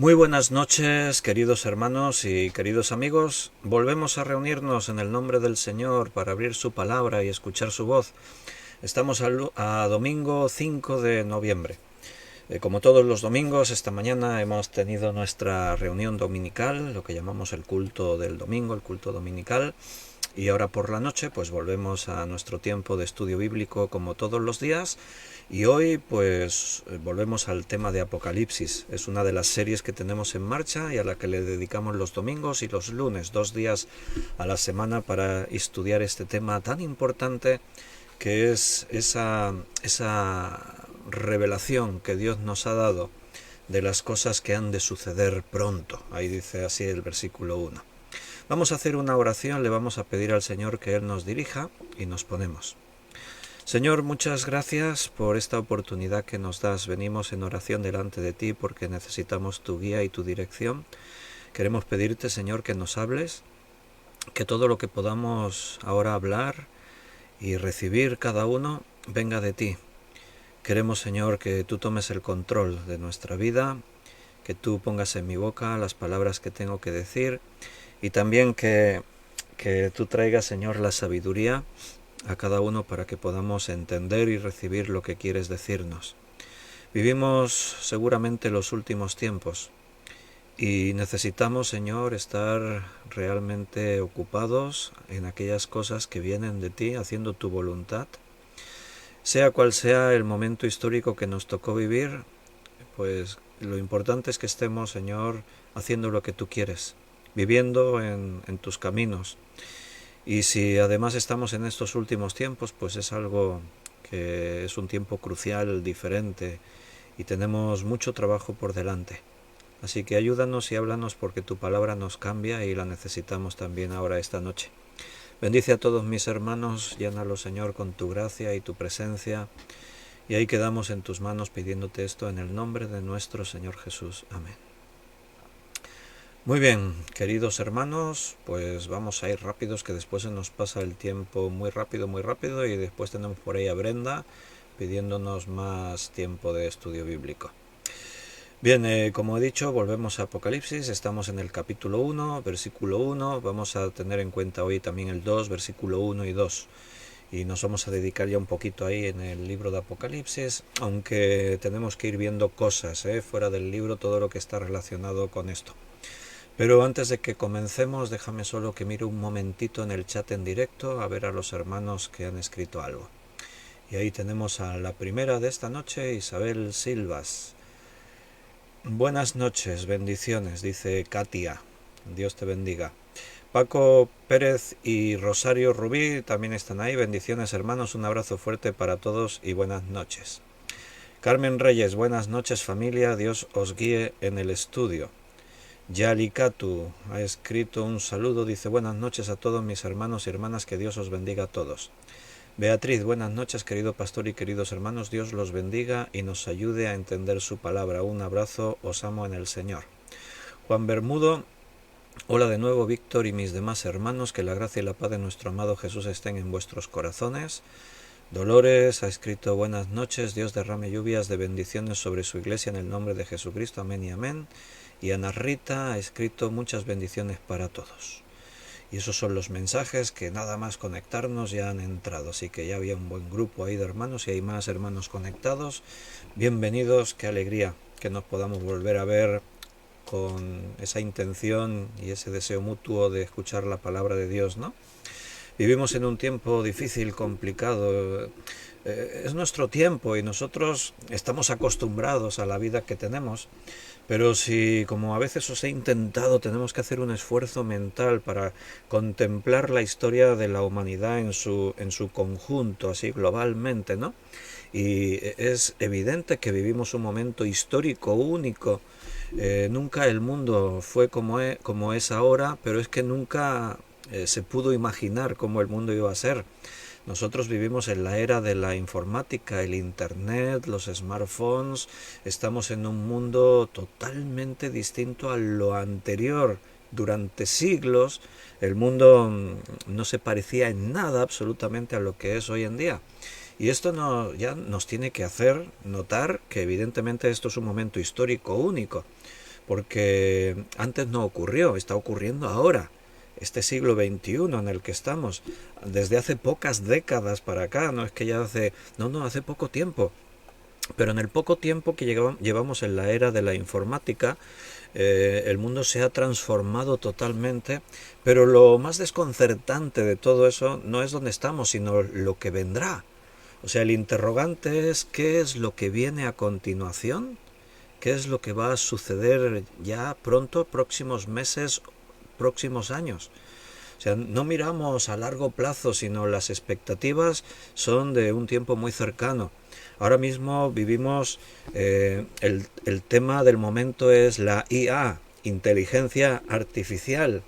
Muy buenas noches, queridos hermanos y queridos amigos. Volvemos a reunirnos en el nombre del Señor para abrir su palabra y escuchar su voz. Estamos a domingo 5 de noviembre. Como todos los domingos, esta mañana hemos tenido nuestra reunión dominical, lo que llamamos el culto del domingo, el culto dominical. Y ahora por la noche pues volvemos a nuestro tiempo de estudio bíblico como todos los días, y hoy pues volvemos al tema de Apocalipsis. Es una de las series que tenemos en marcha y a la que le dedicamos los domingos y los lunes, 2 días a la semana, para estudiar este tema tan importante que es esa revelación que Dios nos ha dado de las cosas que han de suceder pronto. Ahí dice así el versículo 1. Vamos a hacer una oración, le vamos a pedir al Señor que Él nos dirija y nos ponemos. Señor, muchas gracias por esta oportunidad que nos das. Venimos en oración delante de ti porque necesitamos tu guía y tu dirección. Queremos pedirte, Señor, que nos hables, que todo lo que podamos ahora hablar y recibir cada uno venga de ti. Queremos, Señor, que tú tomes el control de nuestra vida, que tú pongas en mi boca las palabras que tengo que decir, y también que tú traigas, Señor, la sabiduría a cada uno para que podamos entender y recibir lo que quieres decirnos. Vivimos seguramente los últimos tiempos y necesitamos, Señor, estar realmente ocupados en aquellas cosas que vienen de ti, haciendo tu voluntad. Sea cual sea el momento histórico que nos tocó vivir, pues lo importante es que estemos, Señor, haciendo lo que tú quieres, viviendo en tus caminos. Y si además estamos en estos últimos tiempos, pues es algo que es un tiempo crucial, diferente, y tenemos mucho trabajo por delante. Así que ayúdanos y háblanos, porque tu palabra nos cambia y la necesitamos también ahora esta noche. Bendice a todos mis hermanos, llénalos, Señor, con tu gracia y tu presencia, y ahí quedamos en tus manos pidiéndote esto en el nombre de nuestro Señor Jesús. Amén. Muy bien, queridos hermanos, pues vamos a ir rápidos, que después se nos pasa el tiempo muy rápido, y después tenemos por ahí a Brenda pidiéndonos más tiempo de estudio bíblico. Bien, como he dicho, volvemos a Apocalipsis. Estamos en el capítulo 1, versículo 1. Vamos a tener en cuenta hoy también el 2, versículo 1 y 2. Y nos vamos a dedicar ya un poquito ahí en el libro de Apocalipsis, aunque tenemos que ir viendo cosas fuera del libro, todo lo que está relacionado con esto. Pero antes de que comencemos, déjame solo que mire un momentito en el chat en directo a ver a los hermanos que han escrito algo. Y ahí tenemos a la primera de esta noche, Isabel Silvas. Buenas noches, bendiciones, dice Katia. Dios te bendiga. Paco Pérez y Rosario Rubí también están ahí. Bendiciones, hermanos, un abrazo fuerte para todos y buenas noches. Carmen Reyes, buenas noches, familia, Dios os guíe en el estudio. Yalikatu ha escrito un saludo, dice buenas noches a todos mis hermanos y hermanas, que Dios os bendiga a todos. Beatriz, buenas noches, querido pastor y queridos hermanos, Dios los bendiga y nos ayude a entender su palabra. Un abrazo, os amo en el Señor. Juan Bermudo, hola de nuevo, Víctor y mis demás hermanos, que la gracia y la paz de nuestro amado Jesús estén en vuestros corazones. Dolores ha escrito buenas noches, Dios derrame lluvias de bendiciones sobre su iglesia en el nombre de Jesucristo, amén y amén. Y Ana Rita ha escrito muchas bendiciones para todos. Y esos son los mensajes que nada más conectarnos ya han entrado, así que ya había un buen grupo ahí de hermanos y hay más hermanos conectados. Bienvenidos, qué alegría que nos podamos volver a ver con esa intención y ese deseo mutuo de escuchar la palabra de Dios, ¿no? Vivimos en un tiempo difícil, complicado. Es nuestro tiempo y nosotros estamos acostumbrados a la vida que tenemos. Pero si, como a veces os he intentado, tenemos que hacer un esfuerzo mental para contemplar la historia de la humanidad en su conjunto, así globalmente, ¿no? Y es evidente que vivimos un momento histórico único. Nunca el mundo fue como es ahora, pero es que nunca se pudo imaginar cómo el mundo iba a ser. Nosotros vivimos en la era de la informática, el internet, los smartphones. Estamos en un mundo totalmente distinto a lo anterior. Durante siglos el mundo no se parecía en nada absolutamente a lo que es hoy en día. Y esto ya nos tiene que hacer notar que evidentemente esto es un momento histórico único. porque antes no ocurrió, está ocurriendo ahora. Este siglo XXI en el que estamos, desde hace pocas décadas para acá, no es que ya hace poco tiempo. Pero en el poco tiempo que llevamos en la era de la informática, el mundo se ha transformado totalmente, pero lo más desconcertante de todo eso no es donde estamos, sino lo que vendrá. O sea, el interrogante es ¿qué es lo que viene a continuación? ¿Qué es lo que va a suceder ya pronto, próximos meses, próximos años? O sea, no miramos a largo plazo, sino las expectativas son de un tiempo muy cercano. Ahora mismo vivimos, el tema del momento es la IA, inteligencia artificial.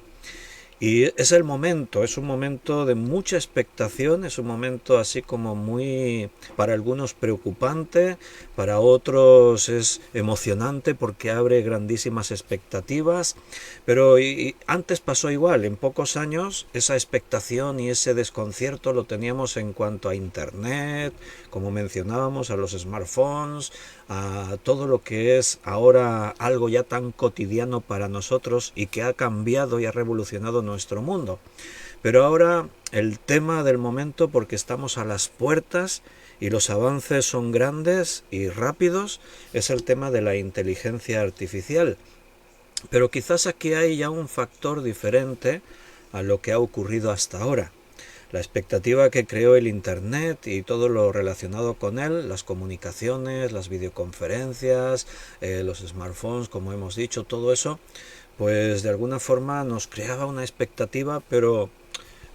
Y es el momento, es un momento de mucha expectación, es un momento así como muy, para algunos preocupante, para otros es emocionante porque abre grandísimas expectativas, pero antes pasó igual, en pocos años esa expectación y ese desconcierto lo teníamos en cuanto a Internet, como mencionábamos, a los smartphones, a todo lo que es ahora algo ya tan cotidiano para nosotros y que ha cambiado y ha revolucionado nuestro mundo. Pero ahora el tema del momento, porque estamos a las puertas y los avances son grandes y rápidos, es el tema de la inteligencia artificial. Pero quizás aquí hay ya un factor diferente a lo que ha ocurrido hasta ahora. La expectativa que creó el Internet y todo lo relacionado con él, las comunicaciones, las videoconferencias, los smartphones, como hemos dicho, todo eso, pues de alguna forma nos creaba una expectativa, pero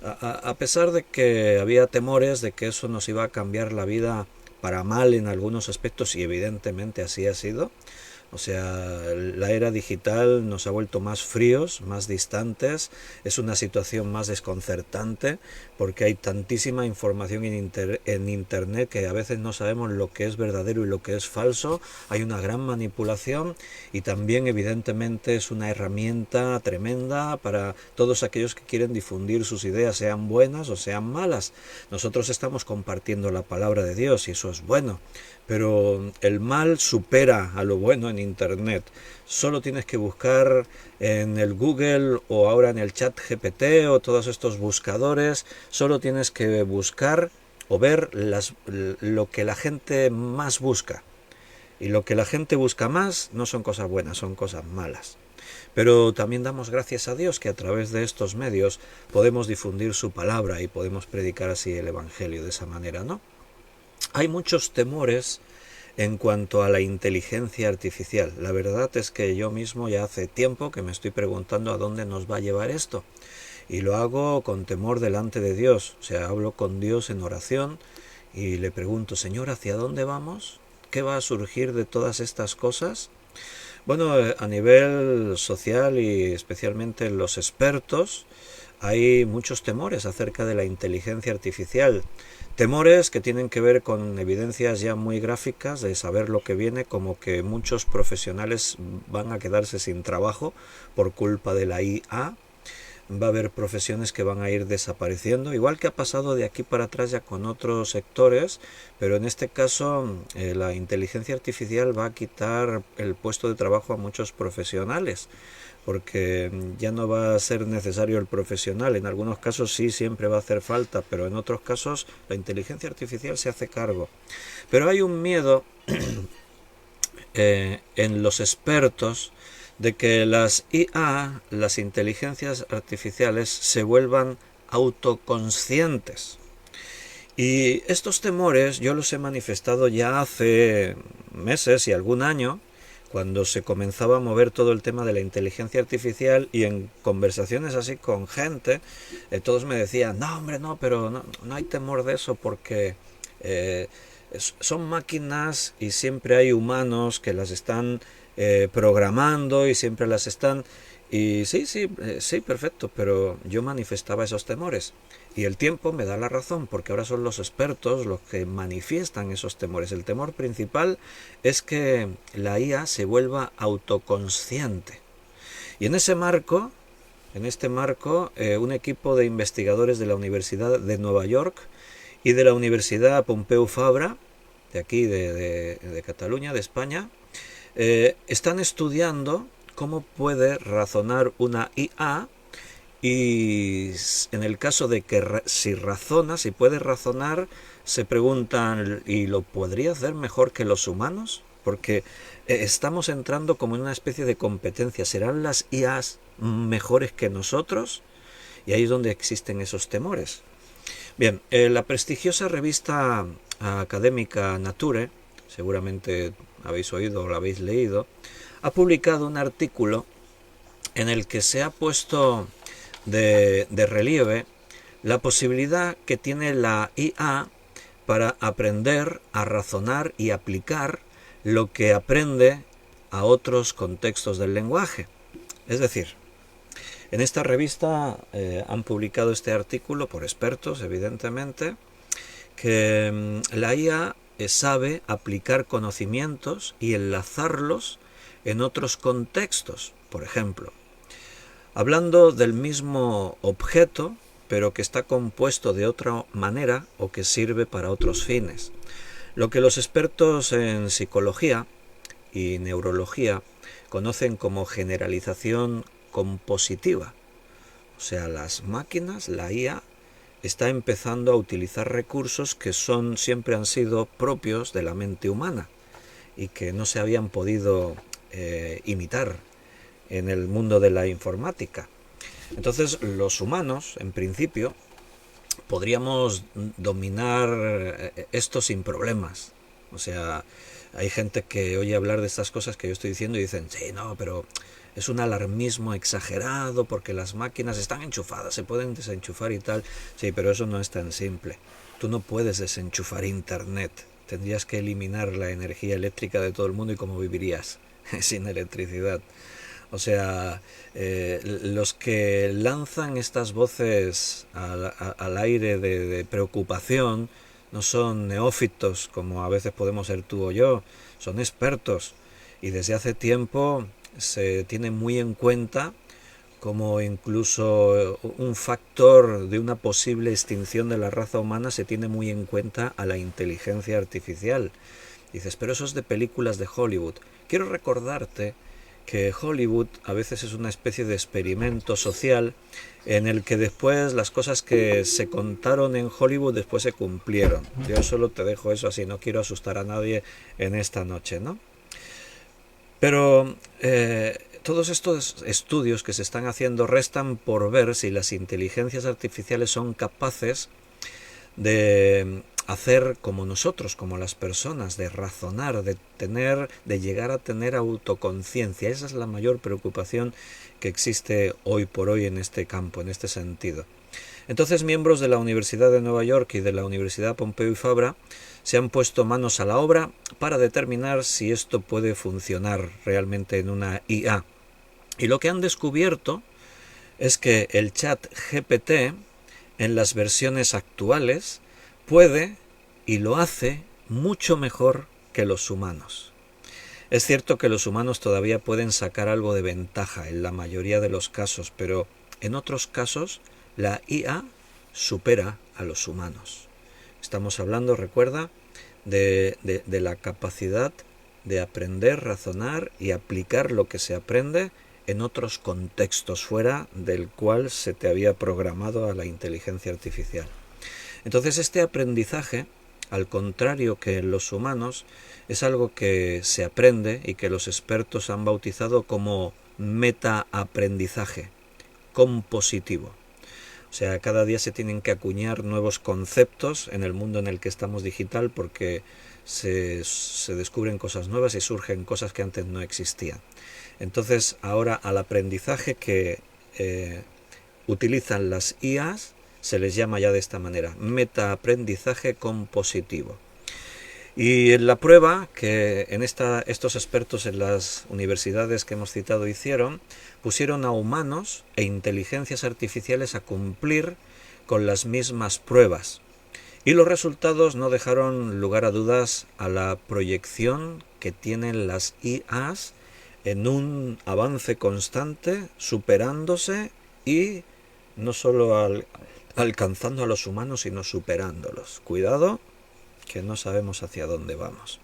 a pesar de que había temores de que eso nos iba a cambiar la vida para mal en algunos aspectos, y evidentemente así ha sido, o sea, la era digital nos ha vuelto más fríos, más distantes, es una situación más desconcertante porque hay tantísima información en Internet que a veces no sabemos lo que es verdadero y lo que es falso, hay una gran manipulación y también evidentemente es una herramienta tremenda para todos aquellos que quieren difundir sus ideas, sean buenas o sean malas. Nosotros estamos compartiendo la palabra de Dios y eso es bueno. Pero el mal supera a lo bueno en Internet. Solo tienes que buscar en el Google o ahora en el chat GPT o todos estos buscadores. Solo tienes que buscar o ver lo que la gente más busca. Y lo que la gente busca más no son cosas buenas, son cosas malas. Pero también damos gracias a Dios que a través de estos medios podemos difundir su palabra y podemos predicar así el Evangelio de esa manera, ¿no? Hay muchos temores en cuanto a la inteligencia artificial. La verdad es que yo mismo ya hace tiempo que me estoy preguntando a dónde nos va a llevar esto. Y lo hago con temor delante de Dios. O sea, hablo con Dios en oración y le pregunto, Señor, ¿hacia dónde vamos? ¿Qué va a surgir de todas estas cosas? Bueno, a nivel social y especialmente los expertos, hay muchos temores acerca de la inteligencia artificial. Temores que tienen que ver con evidencias ya muy gráficas de saber lo que viene, como que muchos profesionales van a quedarse sin trabajo por culpa de la IA. Va a haber profesiones que van a ir desapareciendo, igual que ha pasado de aquí para atrás ya con otros sectores, pero en este caso la inteligencia artificial va a quitar el puesto de trabajo a muchos profesionales, porque ya no va a ser necesario el profesional. En algunos casos sí, siempre va a hacer falta, pero en otros casos la inteligencia artificial se hace cargo. Pero hay un miedo en los expertos de que las IA, las inteligencias artificiales, se vuelvan autoconscientes. Y estos temores yo los he manifestado ya hace meses y algún año, cuando se comenzaba a mover todo el tema de la inteligencia artificial, y en conversaciones así con gente, todos me decían, no hombre, no, pero no hay temor de eso porque son máquinas y siempre hay humanos que las están programando y siempre las están... Y sí, perfecto, pero yo manifestaba esos temores. Y el tiempo me da la razón, porque ahora son los expertos los que manifiestan esos temores. El temor principal es que la IA se vuelva autoconsciente. Y en ese marco, un equipo de investigadores de la Universidad de Nueva York y de la Universidad Pompeu Fabra, de aquí, de Cataluña, de España, están estudiando cómo puede razonar una IA, y en el caso de que si razona, si puede razonar, se preguntan, ¿y lo podría hacer mejor que los humanos? Porque estamos entrando como en una especie de competencia. ¿Serán las IAs mejores que nosotros? Y ahí es donde existen esos temores. Bien, la prestigiosa revista académica Nature, seguramente habéis oído o lo habéis leído, ha publicado un artículo en el que se ha puesto de relieve la posibilidad que tiene la IA para aprender a razonar y aplicar lo que aprende a otros contextos del lenguaje. Es decir, en esta revista han publicado este artículo por expertos, evidentemente, que la IA sabe aplicar conocimientos y enlazarlos en otros contextos. Por ejemplo, hablando del mismo objeto, pero que está compuesto de otra manera o que sirve para otros fines. Lo que los expertos en psicología y neurología conocen como generalización compositiva. O sea, las máquinas, la IA, está empezando a utilizar recursos que siempre han sido propios de la mente humana y que no se habían podido imitar en el mundo de la informática. Entonces, los humanos, en principio, podríamos dominar esto sin problemas. O sea, hay gente que oye hablar de estas cosas que yo estoy diciendo y dicen, sí, no, pero es un alarmismo exagerado porque las máquinas están enchufadas, se pueden desenchufar y tal. Sí, pero eso no es tan simple. Tú no puedes desenchufar Internet. Tendrías que eliminar la energía eléctrica de todo el mundo y ¿cómo vivirías sin electricidad? O sea, los que lanzan estas voces al aire de preocupación no son neófitos como a veces podemos ser tú o yo, son expertos y desde hace tiempo se tiene muy en cuenta como incluso un factor de una posible extinción de la raza humana se tiene muy en cuenta a la inteligencia artificial. Dices, pero eso es de películas de Hollywood. Quiero recordarte que Hollywood a veces es una especie de experimento social en el que después las cosas que se contaron en Hollywood después se cumplieron. Yo solo te dejo eso así, no quiero asustar a nadie en esta noche, ¿no? Pero todos estos estudios que se están haciendo restan por ver si las inteligencias artificiales son capaces de hacer como nosotros, como las personas, de razonar, de llegar a tener autoconciencia. Esa es la mayor preocupación que existe hoy por hoy en este campo, en este sentido. Entonces, miembros de la Universidad de Nueva York y de la Universidad Pompeu Fabra se han puesto manos a la obra para determinar si esto puede funcionar realmente en una IA. Y lo que han descubierto es que el chat GPT en las versiones actuales puede y lo hace mucho mejor que los humanos. Es cierto que los humanos todavía pueden sacar algo de ventaja en la mayoría de los casos, pero en otros casos la IA supera a los humanos. Estamos hablando, recuerda, de la capacidad de aprender, razonar y aplicar lo que se aprende en otros contextos fuera del cual se te había programado a la inteligencia artificial. Entonces este aprendizaje, al contrario que en los humanos, es algo que se aprende y que los expertos han bautizado como metaaprendizaje compositivo. O sea, cada día se tienen que acuñar nuevos conceptos en el mundo en el que estamos digital porque se descubren cosas nuevas y surgen cosas que antes no existían. Entonces, ahora al aprendizaje que utilizan las IAs se les llama ya de esta manera, metaaprendizaje compositivo. Y en la prueba que estos expertos en las universidades que hemos citado hicieron, pusieron a humanos e inteligencias artificiales a cumplir con las mismas pruebas. Y los resultados no dejaron lugar a dudas a la proyección que tienen las IAs en un avance constante, superándose y no solo alcanzando a los humanos, sino superándolos. Cuidado, que no sabemos hacia dónde vamos.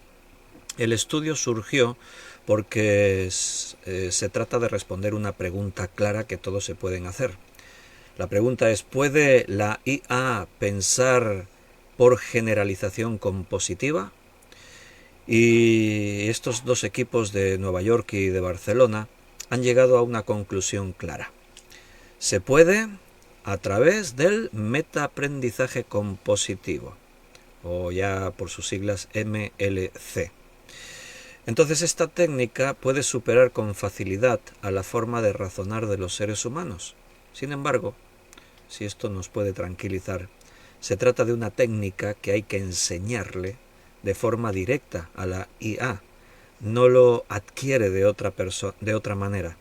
El estudio surgió porque se trata de responder una pregunta clara que todos se pueden hacer. La pregunta es, ¿puede la IA pensar por generalización compositiva? Y estos dos equipos de Nueva York y de Barcelona han llegado a una conclusión clara. Se puede a través del metaaprendizaje compositivo, o ya por sus siglas MLC. Entonces esta técnica puede superar con facilidad a la forma de razonar de los seres humanos. Sin embargo, si esto nos puede tranquilizar, se trata de una técnica que hay que enseñarle de forma directa a la IA. No lo adquiere de otra manera.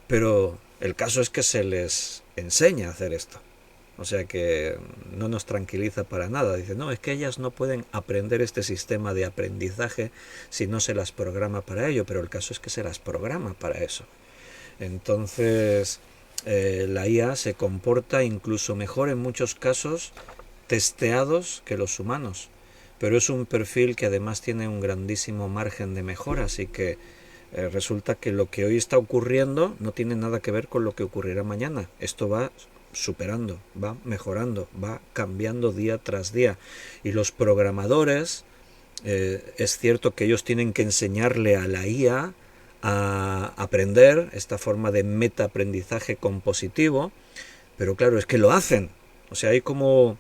Pero el caso es que se les enseña a hacer esto. O sea que no nos tranquiliza para nada. Dice, no, es que ellas no pueden aprender este sistema de aprendizaje si no se las programa para ello, pero el caso es que se las programa para eso. Entonces, la IA se comporta incluso mejor en muchos casos testeados que los humanos, pero es un perfil que además tiene un grandísimo margen de mejora, así que resulta que lo que hoy está ocurriendo no tiene nada que ver con lo que ocurrirá mañana. Esto va superando, va mejorando, va cambiando día tras día. Y los programadores, es cierto que ellos tienen que enseñarle a la IA a aprender esta forma de metaaprendizaje compositivo, pero claro, es que lo hacen. O sea, hay como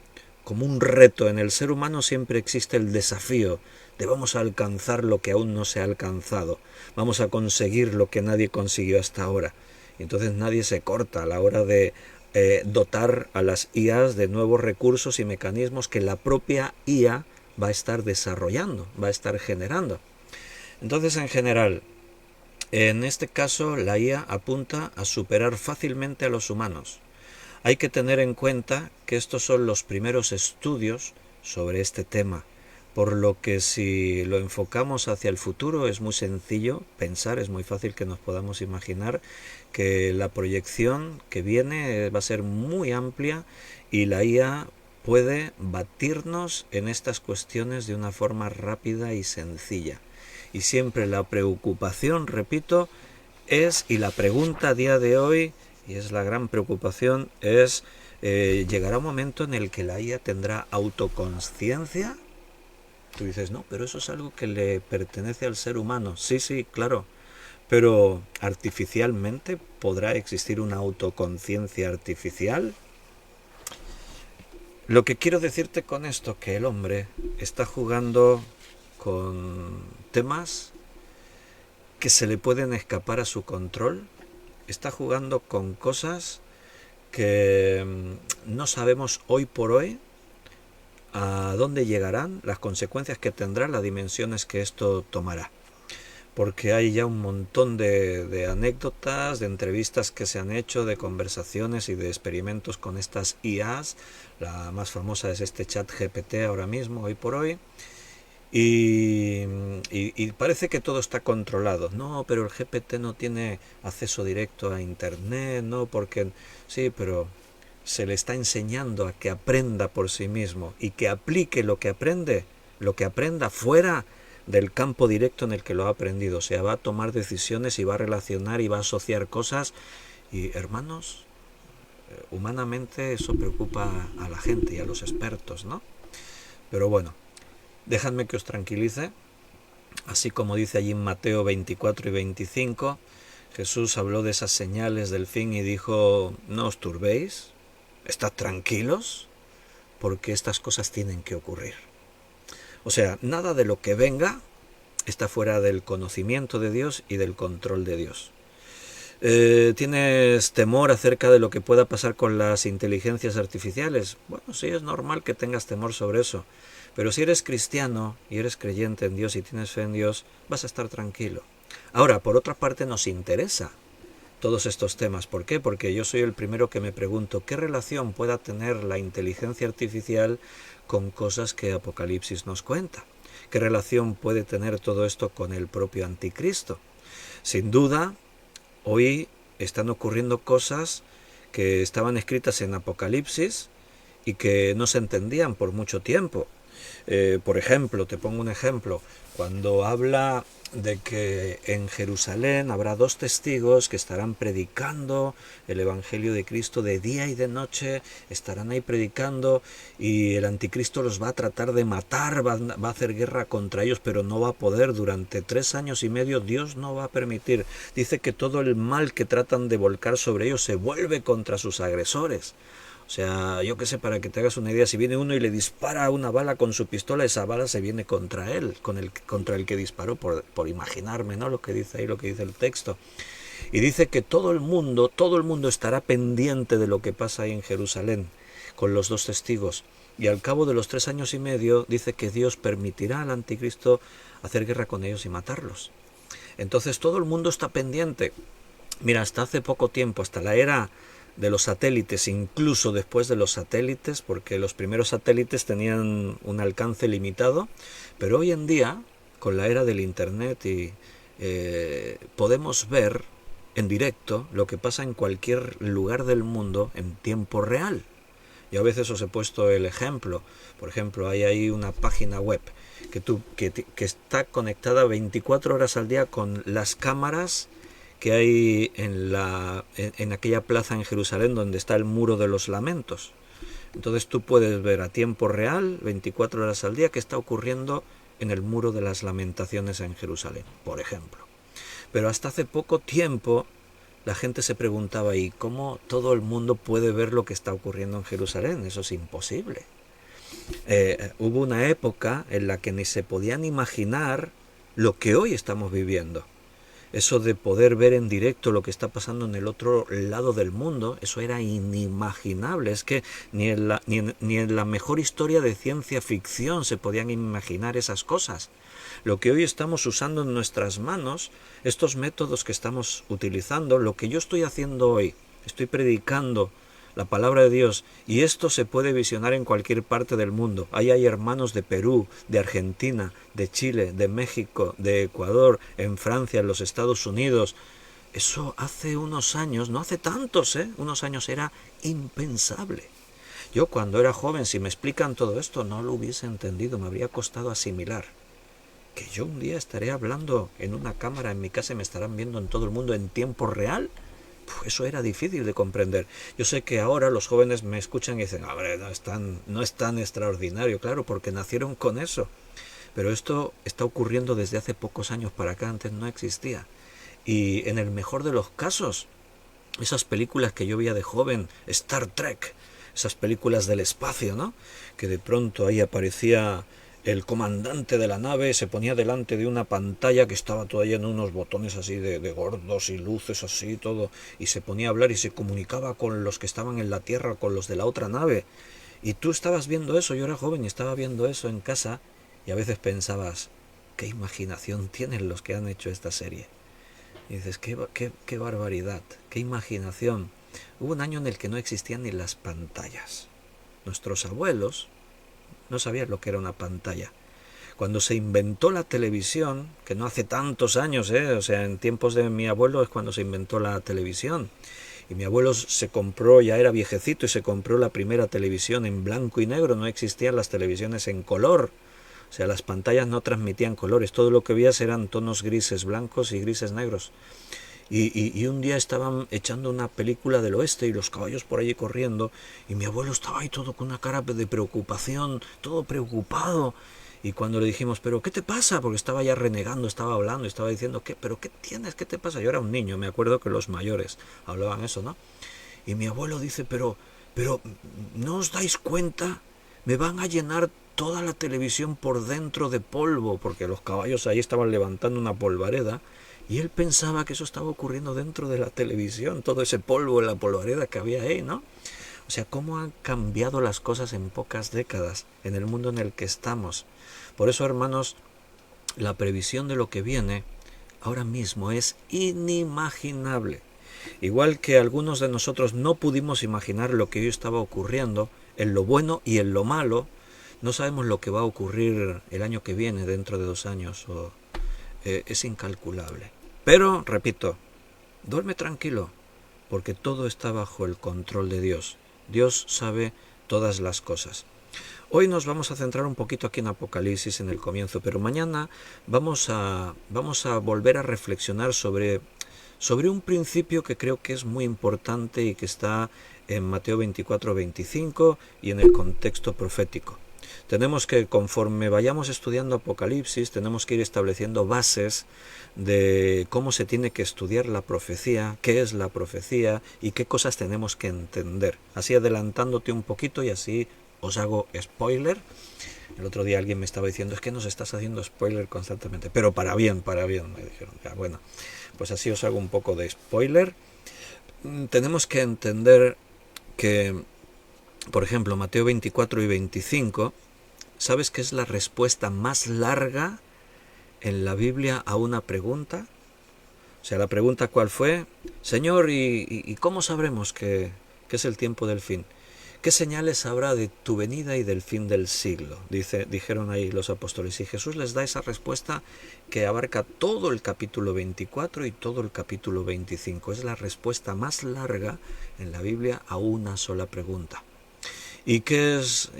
un reto. En el ser humano siempre existe el desafío de vamos a alcanzar lo que aún no se ha alcanzado, vamos a conseguir lo que nadie consiguió hasta ahora. Y entonces nadie se corta a la hora de dotar a las IAs de nuevos recursos y mecanismos que la propia IA va a estar desarrollando, va a estar generando. Entonces, en general, en este caso, la IA apunta a superar fácilmente a los humanos. Hay que tener en cuenta que estos son los primeros estudios sobre este tema, por lo que si lo enfocamos hacia el futuro es muy sencillo pensar, es muy fácil que nos podamos imaginar que la proyección que viene va a ser muy amplia y la IA puede batirnos en estas cuestiones de una forma rápida y sencilla. Y siempre la preocupación, repito, y la pregunta a día de hoy, y es la gran preocupación, es llegará un momento en el que la IA tendrá autoconsciencia. Tú dices, no, pero eso es algo que le pertenece al ser humano. Sí, sí, claro, pero artificialmente podrá existir una autoconciencia artificial. Lo que quiero decirte con esto, que el hombre está jugando con temas que se le pueden escapar a su control, está jugando con cosas que no sabemos hoy por hoy a dónde llegarán, las consecuencias que tendrá, las dimensiones que esto tomará. Porque hay ya un montón de anécdotas, de entrevistas que se han hecho, de conversaciones y de experimentos con estas IAs. La más famosa es este ChatGPT ahora mismo, hoy por hoy. Y parece que todo está controlado. No, pero el GPT no tiene acceso directo a Internet, no, porque sí, pero se le está enseñando a que aprenda por sí mismo y que aplique lo que aprenda fuera del campo directo en el que lo ha aprendido. O sea, va a tomar decisiones y va a relacionar y va a asociar cosas. Y hermanos, humanamente eso preocupa a la gente y a los expertos, ¿no? Pero bueno, dejadme que os tranquilice. Así como dice allí en Mateo 24 y 25, Jesús habló de esas señales del fin y dijo, no os turbéis, estad tranquilos, porque estas cosas tienen que ocurrir. O sea, nada de lo que venga está fuera del conocimiento de Dios y del control de Dios. ¿Tienes temor acerca de lo que pueda pasar con las inteligencias artificiales? Bueno, sí, es normal que tengas temor sobre eso. Pero si eres cristiano y eres creyente en Dios y tienes fe en Dios, vas a estar tranquilo. Ahora, por otra parte, nos interesa todos estos temas. ¿Por qué? Porque yo soy el primero que me pregunto qué relación pueda tener la inteligencia artificial con cosas que Apocalipsis nos cuenta. ¿Qué relación puede tener todo esto con el propio anticristo? Sin duda, hoy están ocurriendo cosas que estaban escritas en Apocalipsis y que no se entendían por mucho tiempo. Por ejemplo, te pongo un ejemplo, cuando habla de que en Jerusalén habrá 2 testigos que estarán predicando el Evangelio de Cristo de día y de noche, estarán ahí predicando y el anticristo los va a tratar de matar, va a hacer guerra contra ellos, pero no va a poder. Durante 3 años y medio Dios no va a permitir. Dice que todo el mal que tratan de volcar sobre ellos se vuelve contra sus agresores. O sea, yo qué sé, para que te hagas una idea, si viene uno y le dispara una bala con su pistola, esa bala se viene contra él, contra el que disparó, por imaginarme, ¿no? Lo que dice ahí, lo que dice el texto. Y dice que todo el mundo estará pendiente de lo que pasa ahí en Jerusalén, con los 2 testigos. Y al cabo de los 3 años y medio, dice que Dios permitirá al anticristo hacer guerra con ellos y matarlos. Entonces todo el mundo está pendiente. Mira, hasta hace poco tiempo, hasta la era de los satélites, incluso después de los satélites, porque los primeros satélites tenían un alcance limitado, pero hoy en día, con la era del internet, podemos ver en directo lo que pasa en cualquier lugar del mundo en tiempo real. Yo a veces os he puesto el ejemplo. Por ejemplo, hay ahí una página web que está conectada 24 horas al día con las cámaras que hay en aquella plaza en Jerusalén donde está el Muro de los Lamentos. Entonces tú puedes ver a tiempo real, 24 horas al día, qué está ocurriendo en el Muro de las Lamentaciones en Jerusalén, por ejemplo. Pero hasta hace poco tiempo la gente se preguntaba, ¿y cómo todo el mundo puede ver lo que está ocurriendo en Jerusalén? Eso es imposible. Hubo una época en la que ni se podían imaginar lo que hoy estamos viviendo. Eso de poder ver en directo lo que está pasando en el otro lado del mundo, eso era inimaginable. Es que ni en la mejor historia de ciencia ficción se podían imaginar esas cosas. Lo que hoy estamos usando en nuestras manos, estos métodos que estamos utilizando, lo que yo estoy haciendo hoy, estoy predicando la palabra de Dios, y esto se puede visionar en cualquier parte del mundo. Ahí hay hermanos de Perú, de Argentina, de Chile, de México, de Ecuador, en Francia, en los Estados Unidos. Eso hace unos años, no hace tantos, unos años era impensable. Yo cuando era joven, si me explican todo esto, no lo hubiese entendido, me habría costado asimilar. Que yo un día estaré hablando en una cámara en mi casa y me estarán viendo en todo el mundo en tiempo real. Eso era difícil de comprender. Yo sé que ahora los jóvenes me escuchan y dicen, hombre, no es tan extraordinario, claro, porque nacieron con eso. Pero esto está ocurriendo desde hace pocos años para acá, antes no existía. Y en el mejor de los casos, esas películas que yo veía de joven, Star Trek, esas películas del espacio, ¿no? Que de pronto ahí aparecía el comandante de la nave, se ponía delante de una pantalla que estaba todavía en unos botones así de gordos y luces así, todo, y se ponía a hablar y se comunicaba con los que estaban en la Tierra, con los de la otra nave. Y tú estabas viendo eso, yo era joven y estaba viendo eso en casa, y a veces pensabas, qué imaginación tienen los que han hecho esta serie. Y dices, qué barbaridad, qué imaginación. Hubo un año en el que no existían ni las pantallas. Nuestros abuelos no sabían lo que era una pantalla. Cuando se inventó la televisión, que no hace tantos años, o sea, en tiempos de mi abuelo es cuando se inventó la televisión. Y mi abuelo se compró, ya era viejecito, y se compró la primera televisión en blanco y negro. No existían las televisiones en color. O sea, las pantallas no transmitían colores. Todo lo que veías eran tonos grises blancos y grises negros. Y un día estaban echando una película del oeste y los caballos por allí corriendo, y mi abuelo estaba ahí todo con una cara de preocupación, todo preocupado. Y cuando le dijimos, ¿pero qué te pasa? Porque estaba ya renegando, estaba hablando, estaba diciendo, ¿pero qué tienes? ¿Qué te pasa? Yo era un niño, me acuerdo que los mayores hablaban eso, ¿no? Y mi abuelo dice, pero, ¿no os dais cuenta? Me van a llenar toda la televisión por dentro de polvo, porque los caballos ahí estaban levantando una polvareda. Y él pensaba que eso estaba ocurriendo dentro de la televisión, todo ese polvo en la polvareda que había ahí, ¿no? O sea, cómo han cambiado las cosas en pocas décadas en el mundo en el que estamos. Por eso, hermanos, la previsión de lo que viene ahora mismo es inimaginable. Igual que algunos de nosotros no pudimos imaginar lo que hoy estaba ocurriendo, en lo bueno y en lo malo, no sabemos lo que va a ocurrir el año que viene, dentro de 2 años, es incalculable. Pero, repito, duerme tranquilo, porque todo está bajo el control de Dios. Dios sabe todas las cosas. Hoy nos vamos a centrar un poquito aquí en Apocalipsis, en el comienzo, pero mañana vamos a volver a reflexionar sobre un principio que creo que es muy importante y que está en Mateo 24-25 y en el contexto profético. Tenemos que, conforme vayamos estudiando Apocalipsis, tenemos que ir estableciendo bases de cómo se tiene que estudiar la profecía, qué es la profecía y qué cosas tenemos que entender. Así adelantándote un poquito y así os hago spoiler. El otro día alguien me estaba diciendo, es que nos estás haciendo spoiler constantemente, pero para bien, me dijeron. Ya, bueno, pues así os hago un poco de spoiler. Tenemos que entender que, por ejemplo, Mateo 24 y 25, ¿sabes qué es la respuesta más larga en la Biblia a una pregunta? O sea, la pregunta ¿cuál fue? Señor, ¿y cómo sabremos que es el tiempo del fin? ¿Qué señales habrá de tu venida y del fin del siglo? Dijeron ahí los apóstoles. Y Jesús les da esa respuesta que abarca todo el capítulo 24 y todo el capítulo 25. Es la respuesta más larga en la Biblia a una sola pregunta. ¿Y qué es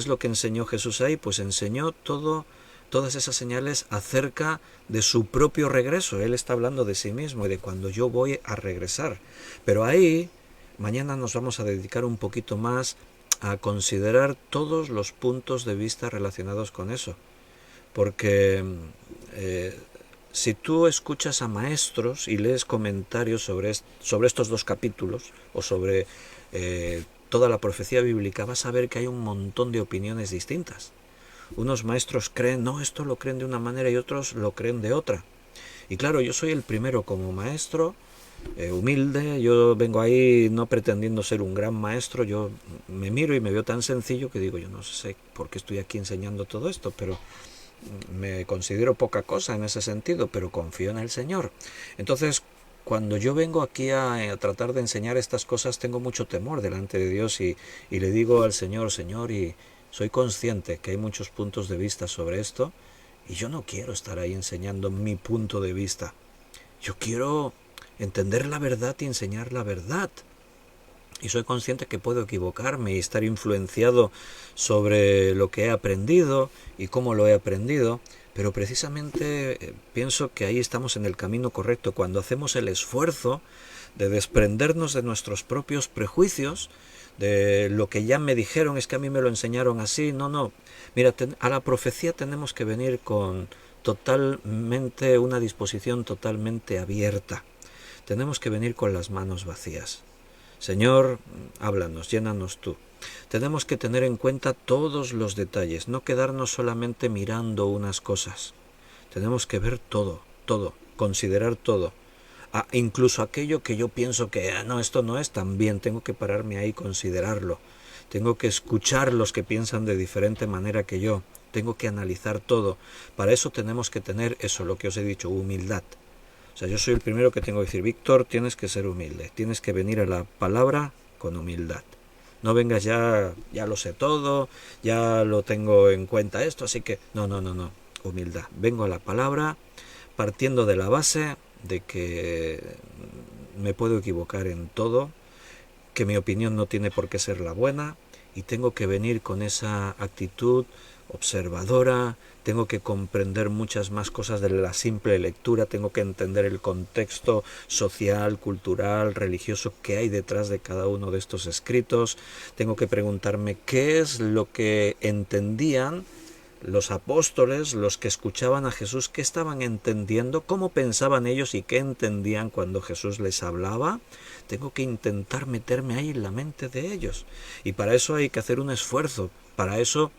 lo que enseñó Jesús ahí? Pues enseñó todas esas señales acerca de su propio regreso. Él está hablando de sí mismo y de cuando yo voy a regresar. Pero ahí, mañana nos vamos a dedicar un poquito más a considerar todos los puntos de vista relacionados con eso. Porque si tú escuchas a maestros y lees comentarios sobre estos dos capítulos o sobre toda la profecía bíblica, vas a ver que hay un montón de opiniones distintas. Unos maestros creen, no, esto lo creen de una manera y otros lo creen de otra. Y claro, yo soy el primero como maestro, humilde, yo vengo ahí no pretendiendo ser un gran maestro, yo me miro y me veo tan sencillo que digo, yo no sé por qué estoy aquí enseñando todo esto, pero me considero poca cosa en ese sentido, pero confío en el Señor. Entonces, cuando yo vengo aquí a tratar de enseñar estas cosas, tengo mucho temor delante de Dios y le digo al Señor, Señor, y soy consciente que hay muchos puntos de vista sobre esto, y yo no quiero estar ahí enseñando mi punto de vista. Yo quiero entender la verdad y enseñar la verdad. Y soy consciente que puedo equivocarme y estar influenciado sobre lo que he aprendido y cómo lo he aprendido, pero precisamente pienso que ahí estamos en el camino correcto cuando hacemos el esfuerzo de desprendernos de nuestros propios prejuicios, de lo que ya me dijeron, es que a mí me lo enseñaron así. No, mira, a la profecía tenemos que venir con totalmente una disposición totalmente abierta. Tenemos que venir con las manos vacías. Señor, háblanos, llénanos tú. Tenemos que tener en cuenta todos los detalles, no quedarnos solamente mirando unas cosas. Tenemos que ver todo, considerar todo. Incluso aquello que yo pienso que no, esto no es, también tengo que pararme ahí y considerarlo. Tengo que escuchar los que piensan de diferente manera que yo. Tengo que analizar todo. Para eso tenemos que tener eso, lo que os he dicho, humildad. O sea, yo soy el primero que tengo que decir, Víctor, tienes que ser humilde, tienes que venir a la palabra con humildad. No vengas ya lo sé todo, ya lo tengo en cuenta esto, así que no, humildad. Vengo a la palabra partiendo de la base de que me puedo equivocar en todo, que mi opinión no tiene por qué ser la buena y tengo que venir con esa actitud observadora, tengo que comprender muchas más cosas de la simple lectura, tengo que entender el contexto social, cultural, religioso que hay detrás de cada uno de estos escritos, tengo que preguntarme qué es lo que entendían los apóstoles, los que escuchaban a Jesús, qué estaban entendiendo, cómo pensaban ellos y qué entendían cuando Jesús les hablaba. Tengo que intentar meterme ahí en la mente de ellos. Y para eso hay que hacer un esfuerzo. Para eso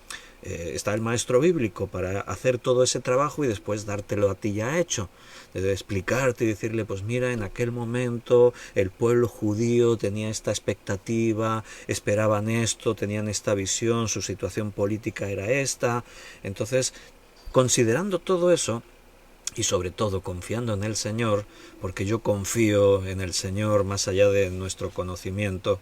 está el maestro bíblico, para hacer todo ese trabajo y después dártelo a ti ya hecho. De explicarte y decirle, pues mira, en aquel momento el pueblo judío tenía esta expectativa, esperaban esto, tenían esta visión, su situación política era esta. Entonces, considerando todo eso, y sobre todo confiando en el Señor, porque yo confío en el Señor más allá de nuestro conocimiento.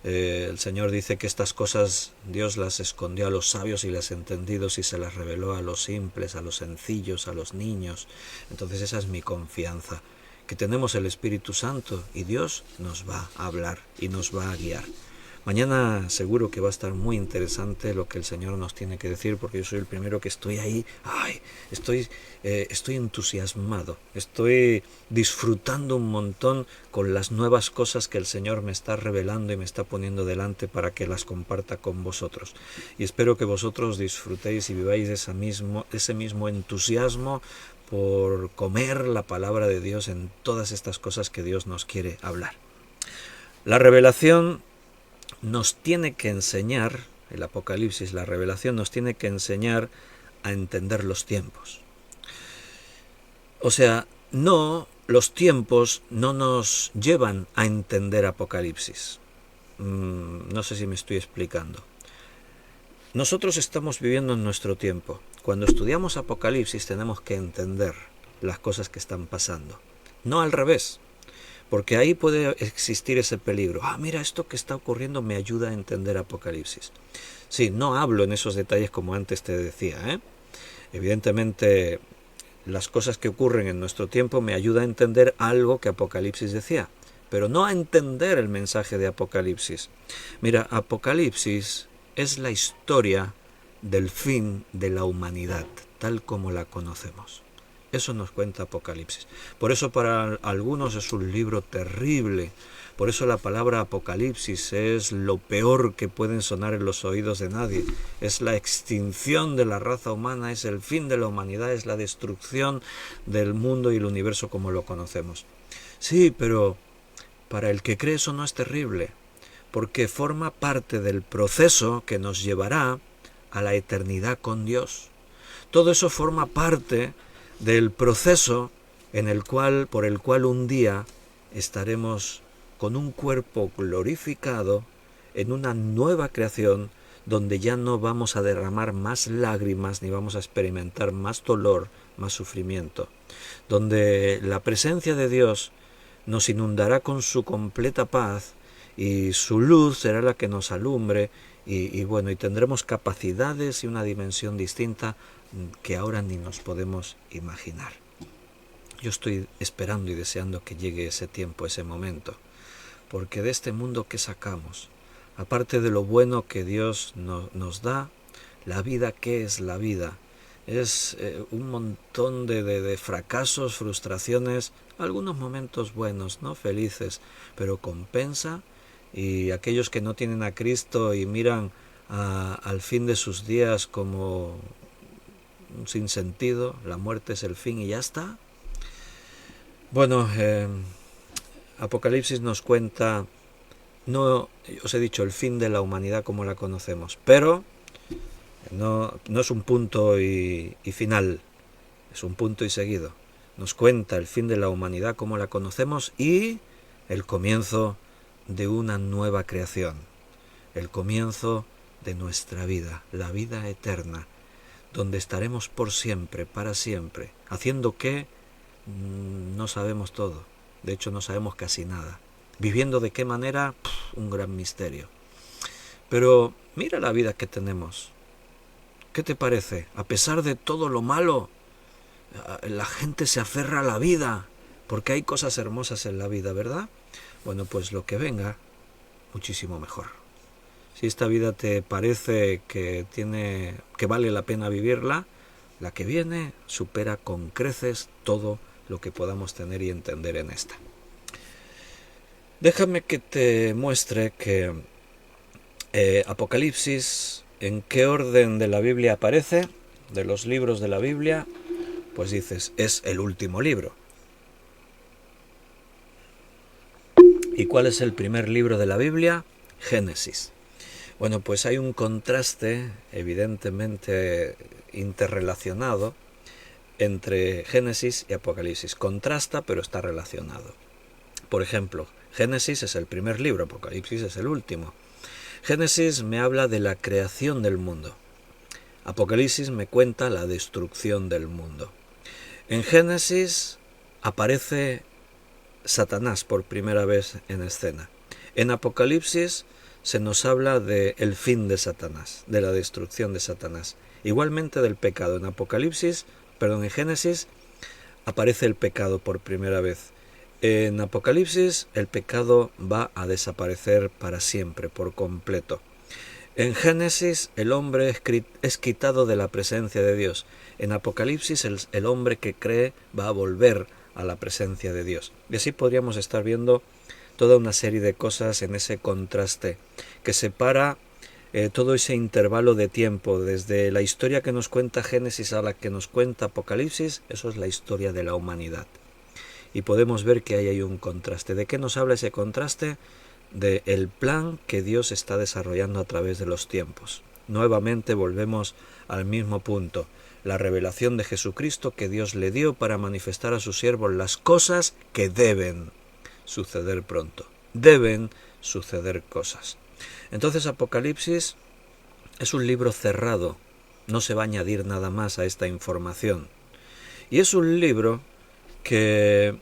El Señor dice que estas cosas Dios las escondió a los sabios y los entendidos y se las reveló a los simples, a los sencillos, a los niños. Entonces esa es mi confianza, que tenemos el Espíritu Santo y Dios nos va a hablar y nos va a guiar. Mañana seguro que va a estar muy interesante lo que el Señor nos tiene que decir, porque yo soy el primero que estoy ahí, estoy entusiasmado, estoy disfrutando un montón con las nuevas cosas que el Señor me está revelando y me está poniendo delante para que las comparta con vosotros. Y espero que vosotros disfrutéis y viváis ese mismo entusiasmo por comer la palabra de Dios en todas estas cosas que Dios nos quiere hablar. La revelación nos tiene que enseñar, el Apocalipsis, la revelación nos tiene que enseñar a entender los tiempos. O sea, los tiempos no nos llevan a entender Apocalipsis. No sé si me estoy explicando. Nosotros estamos viviendo en nuestro tiempo. Cuando estudiamos Apocalipsis tenemos que entender las cosas que están pasando. No al revés. Porque ahí puede existir ese peligro. Mira, esto que está ocurriendo me ayuda a entender Apocalipsis. Sí, no hablo en esos detalles como antes te decía, Evidentemente, las cosas que ocurren en nuestro tiempo me ayudan a entender algo que Apocalipsis decía, pero no a entender el mensaje de Apocalipsis. Mira, Apocalipsis es la historia del fin de la humanidad, tal como la conocemos. Eso nos cuenta Apocalipsis. Por eso para algunos es un libro terrible. Por eso la palabra Apocalipsis es lo peor que pueden sonar en los oídos de nadie. Es la extinción de la raza humana, es el fin de la humanidad, es la destrucción del mundo y el universo como lo conocemos. Sí, pero para el que cree eso no es terrible, porque forma parte del proceso que nos llevará a la eternidad con Dios. Todo eso forma parte del proceso por el cual un día estaremos con un cuerpo glorificado en una nueva creación donde ya no vamos a derramar más lágrimas ni vamos a experimentar más dolor, más sufrimiento, donde la presencia de Dios nos inundará con su completa paz y su luz será la que nos alumbre y tendremos capacidades y una dimensión distinta que ahora ni nos podemos imaginar. Yo estoy esperando y deseando que llegue ese tiempo, ese momento, porque de este mundo que sacamos, aparte de lo bueno que Dios nos da, la vida, ¿qué es la vida? Es un montón de fracasos, frustraciones, algunos momentos buenos, ¿no? Felices, pero compensa, y aquellos que no tienen a Cristo y miran al fin de sus días como un sinsentido, la muerte es el fin y ya está. Apocalipsis nos cuenta, no os he dicho el fin de la humanidad como la conocemos, pero no es un punto y final, es un punto y seguido. Nos cuenta el fin de la humanidad como la conocemos y el comienzo de una nueva creación, el comienzo de nuestra vida, la vida eterna, donde estaremos por siempre, para siempre, haciendo qué, no sabemos todo, de hecho no sabemos casi nada, viviendo de qué manera, un gran misterio. Pero mira la vida que tenemos, ¿qué te parece? A pesar de todo lo malo, la gente se aferra a la vida, porque hay cosas hermosas en la vida, ¿verdad? Bueno, pues lo que venga, muchísimo mejor. Si esta vida te parece que vale la pena vivirla, la que viene supera con creces todo lo que podamos tener y entender en esta. Déjame que te muestre que Apocalipsis, ¿en qué orden de la Biblia aparece? De los libros de la Biblia, pues dices, es el último libro. ¿Y cuál es el primer libro de la Biblia? Génesis. Bueno, pues hay un contraste evidentemente interrelacionado entre Génesis y Apocalipsis. Contrasta, pero está relacionado. Por ejemplo, Génesis es el primer libro, Apocalipsis es el último. Génesis me habla de la creación del mundo. Apocalipsis me cuenta la destrucción del mundo. En Génesis aparece Satanás por primera vez en escena. En Apocalipsis se nos habla del fin de Satanás, de la destrucción de Satanás. Igualmente del pecado. En Génesis aparece el pecado por primera vez. En Apocalipsis el pecado va a desaparecer para siempre, por completo. En Génesis el hombre es quitado de la presencia de Dios. En Apocalipsis el hombre que cree va a volver a la presencia de Dios. Y así podríamos estar viendo toda una serie de cosas en ese contraste que separa todo ese intervalo de tiempo, desde la historia que nos cuenta Génesis a la que nos cuenta Apocalipsis. Eso es la historia de la humanidad. Y podemos ver que ahí hay un contraste. ¿De qué nos habla ese contraste? Del plan que Dios está desarrollando a través de los tiempos. Nuevamente volvemos al mismo punto. La revelación de Jesucristo que Dios le dio para manifestar a sus siervos las cosas que deben suceder pronto. Deben suceder cosas. Entonces Apocalipsis es un libro cerrado. No se va a añadir nada más a esta información. Y es un libro que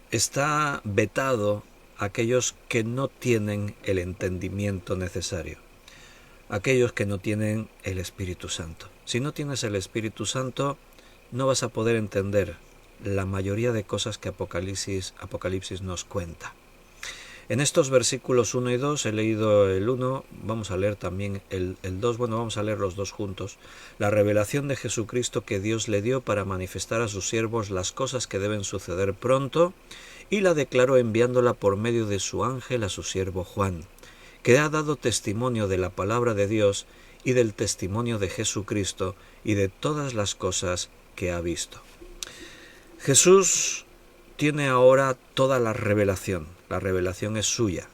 está vetado a aquellos que no tienen el entendimiento necesario, aquellos que no tienen el Espíritu Santo. Si no tienes el Espíritu Santo, no vas a poder entender la mayoría de cosas que Apocalipsis nos cuenta. En estos versículos 1 y 2, he leído el 1, vamos a leer también el 2, vamos a leer los dos juntos. La revelación de Jesucristo que Dios le dio para manifestar a sus siervos las cosas que deben suceder pronto, y la declaró enviándola por medio de su ángel a su siervo Juan, que ha dado testimonio de la palabra de Dios y del testimonio de Jesucristo y de todas las cosas que ha visto. Jesús tiene ahora toda la revelación es suya,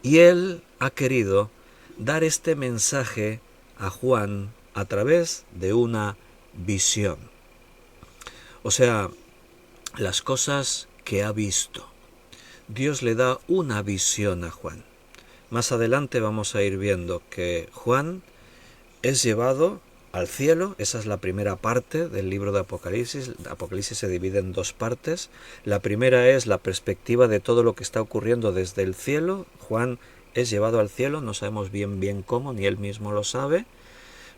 y él ha querido dar este mensaje a Juan a través de una visión. O sea, las cosas que ha visto. Dios le da una visión a Juan. Más adelante vamos a ir viendo que Juan es llevado al cielo. Esa es la primera parte del libro de Apocalipsis. Apocalipsis se divide en dos partes. La primera es la perspectiva de todo lo que está ocurriendo desde el cielo. Juan es llevado al cielo, no sabemos bien cómo, ni él mismo lo sabe,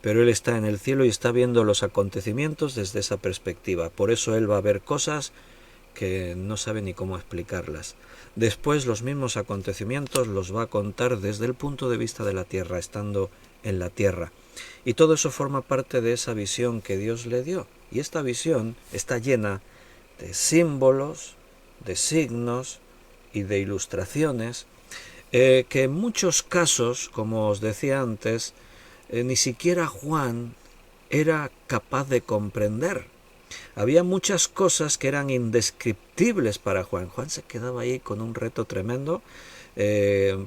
pero él está en el cielo y está viendo los acontecimientos desde esa perspectiva. Por eso él va a ver cosas que no sabe ni cómo explicarlas. Después los mismos acontecimientos los va a contar desde el punto de vista de la tierra, estando en la tierra. Y todo eso forma parte de esa visión que Dios le dio. Y esta visión está llena de símbolos, de signos y de ilustraciones que en muchos casos, como os decía antes, ni siquiera Juan era capaz de comprender. Había muchas cosas que eran indescriptibles para Juan. Juan se quedaba ahí con un reto tremendo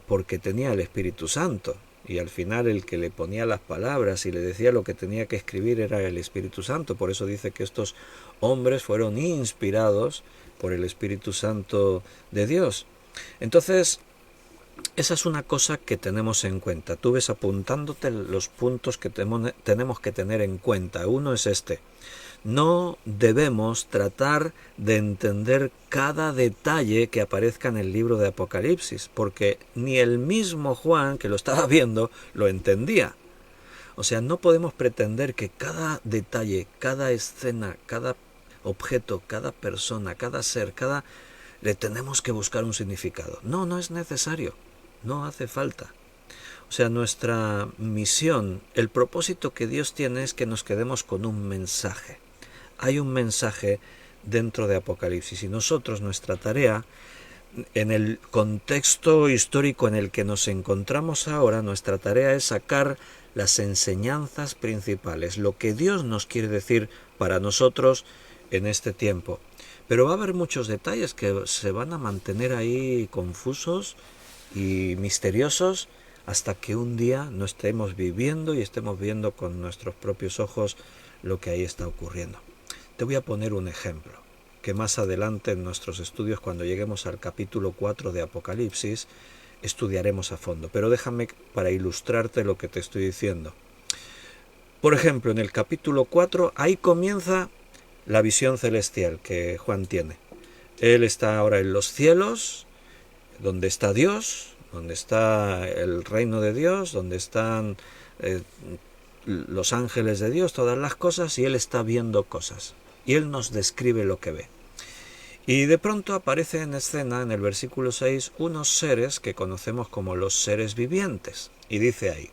porque tenía el Espíritu Santo. Y al final el que le ponía las palabras y le decía lo que tenía que escribir era el Espíritu Santo. Por eso dice que estos hombres fueron inspirados por el Espíritu Santo de Dios. Entonces, esa es una cosa que tenemos en cuenta. Tú ves apuntándote los puntos que tenemos que tener en cuenta. Uno es este. No debemos tratar de entender cada detalle que aparezca en el libro de Apocalipsis, porque ni el mismo Juan, que lo estaba viendo, lo entendía. O sea, no podemos pretender que cada detalle, cada escena, cada objeto, cada persona, cada ser, le tenemos que buscar un significado. No, no es necesario, no hace falta. O sea, nuestra misión, el propósito que Dios tiene es que nos quedemos con un mensaje. Hay un mensaje dentro de Apocalipsis y nosotros, nuestra tarea, en el contexto histórico en el que nos encontramos ahora, nuestra tarea es sacar las enseñanzas principales, lo que Dios nos quiere decir para nosotros en este tiempo. Pero va a haber muchos detalles que se van a mantener ahí confusos y misteriosos hasta que un día no estemos viviendo y estemos viendo con nuestros propios ojos lo que ahí está ocurriendo. Te voy a poner un ejemplo, que más adelante en nuestros estudios, cuando lleguemos al capítulo 4 de Apocalipsis, estudiaremos a fondo. Pero déjame para ilustrarte lo que te estoy diciendo. Por ejemplo, en el capítulo 4, ahí comienza la visión celestial que Juan tiene. Él está ahora en los cielos, donde está Dios, donde está el reino de Dios, donde están los ángeles de Dios, todas las cosas, y él está viendo cosas. Y él nos describe lo que ve. Y de pronto aparece en escena, en el versículo 6, unos seres que conocemos como los seres vivientes. Y dice ahí: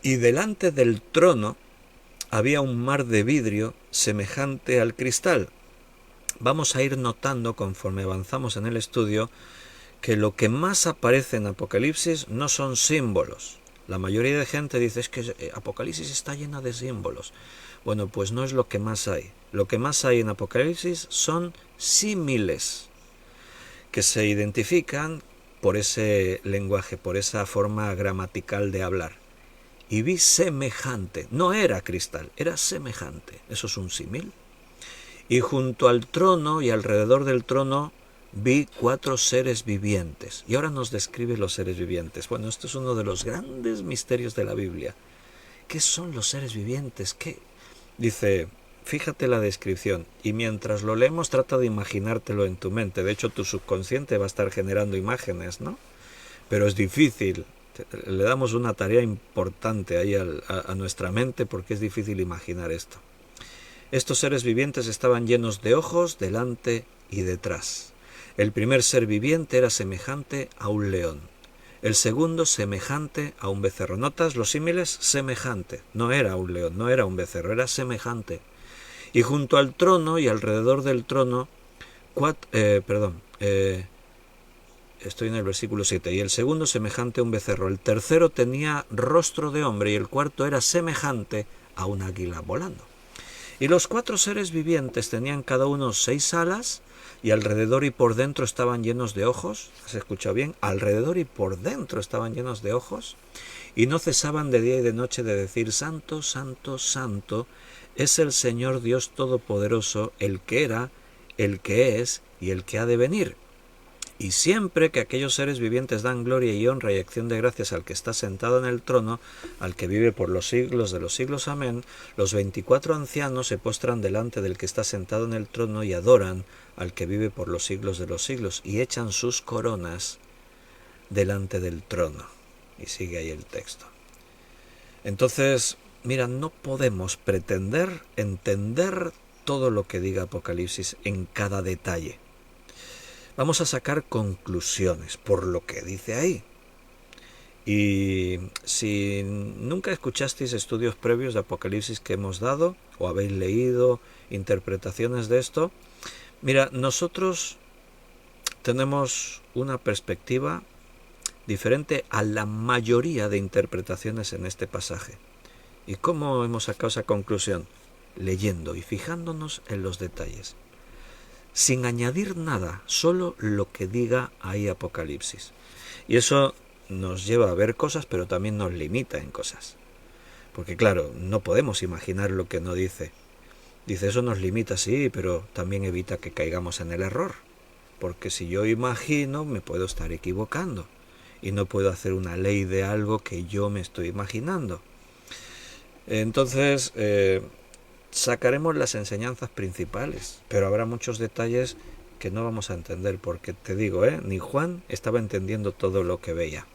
y delante del trono había un mar de vidrio semejante al cristal. Vamos a ir notando conforme avanzamos en el estudio que lo que más aparece en Apocalipsis no son símbolos. La mayoría de gente dice es que Apocalipsis está llena de símbolos. Bueno, pues no es lo que más hay. Lo que más hay en Apocalipsis son símiles que se identifican por ese lenguaje, por esa forma gramatical de hablar. Y vi semejante, no era cristal, era semejante. Eso es un símil. Y junto al trono y alrededor del trono vi 4 seres vivientes. Y ahora nos describe los seres vivientes. Bueno, esto es uno de los grandes misterios de la Biblia. ¿Qué son los seres vivientes? ¿Qué? Dice, fíjate la descripción. Y mientras lo leemos, trata de imaginártelo en tu mente. De hecho, tu subconsciente va a estar generando imágenes, ¿no? Pero es difícil. Le damos una tarea importante ahí a nuestra mente porque es difícil imaginar esto. Estos seres vivientes estaban llenos de ojos delante y detrás. El primer ser viviente era semejante a un león. El segundo semejante a un becerro. ¿Notas los símiles? Semejante. No era un león, no era un becerro, era semejante. Y junto al trono y alrededor del trono, estoy en el versículo 7. Y el segundo semejante a un becerro. El tercero tenía rostro de hombre y el cuarto era semejante a un águila volando. Y los 4 seres vivientes tenían cada uno 6 alas, y alrededor y por dentro estaban llenos de ojos. ¿Has escuchado bien? Alrededor y por dentro estaban llenos de ojos, y no cesaban de día y de noche de decir: Santo, Santo, Santo, es el Señor Dios Todopoderoso, el que era, el que es y el que ha de venir. Y siempre que aquellos seres vivientes dan gloria y honra y acción de gracias al que está sentado en el trono, al que vive por los siglos de los siglos, amén, los 24 ancianos se postran delante del que está sentado en el trono y adoran al que vive por los siglos de los siglos, y echan sus coronas delante del trono. Y sigue ahí el texto. Entonces, mira, no podemos pretender entender todo lo que diga Apocalipsis en cada detalle. Vamos a sacar conclusiones por lo que dice ahí. Y si nunca escuchasteis estudios previos de Apocalipsis que hemos dado, o habéis leído interpretaciones de esto, mira, nosotros tenemos una perspectiva diferente a la mayoría de interpretaciones en este pasaje. ¿Y cómo hemos sacado esa conclusión? Leyendo y fijándonos en los detalles, sin añadir nada, solo lo que diga ahí Apocalipsis. Y eso nos lleva a ver cosas, pero también nos limita en cosas. Porque claro, no podemos imaginar lo que no dice. Dice, eso nos limita, sí, pero también evita que caigamos en el error. Porque si yo imagino, me puedo estar equivocando. Y no puedo hacer una ley de algo que yo me estoy imaginando. Entonces, sacaremos las enseñanzas principales, pero habrá muchos detalles que no vamos a entender, porque te digo, ni Juan estaba entendiendo todo lo que veía.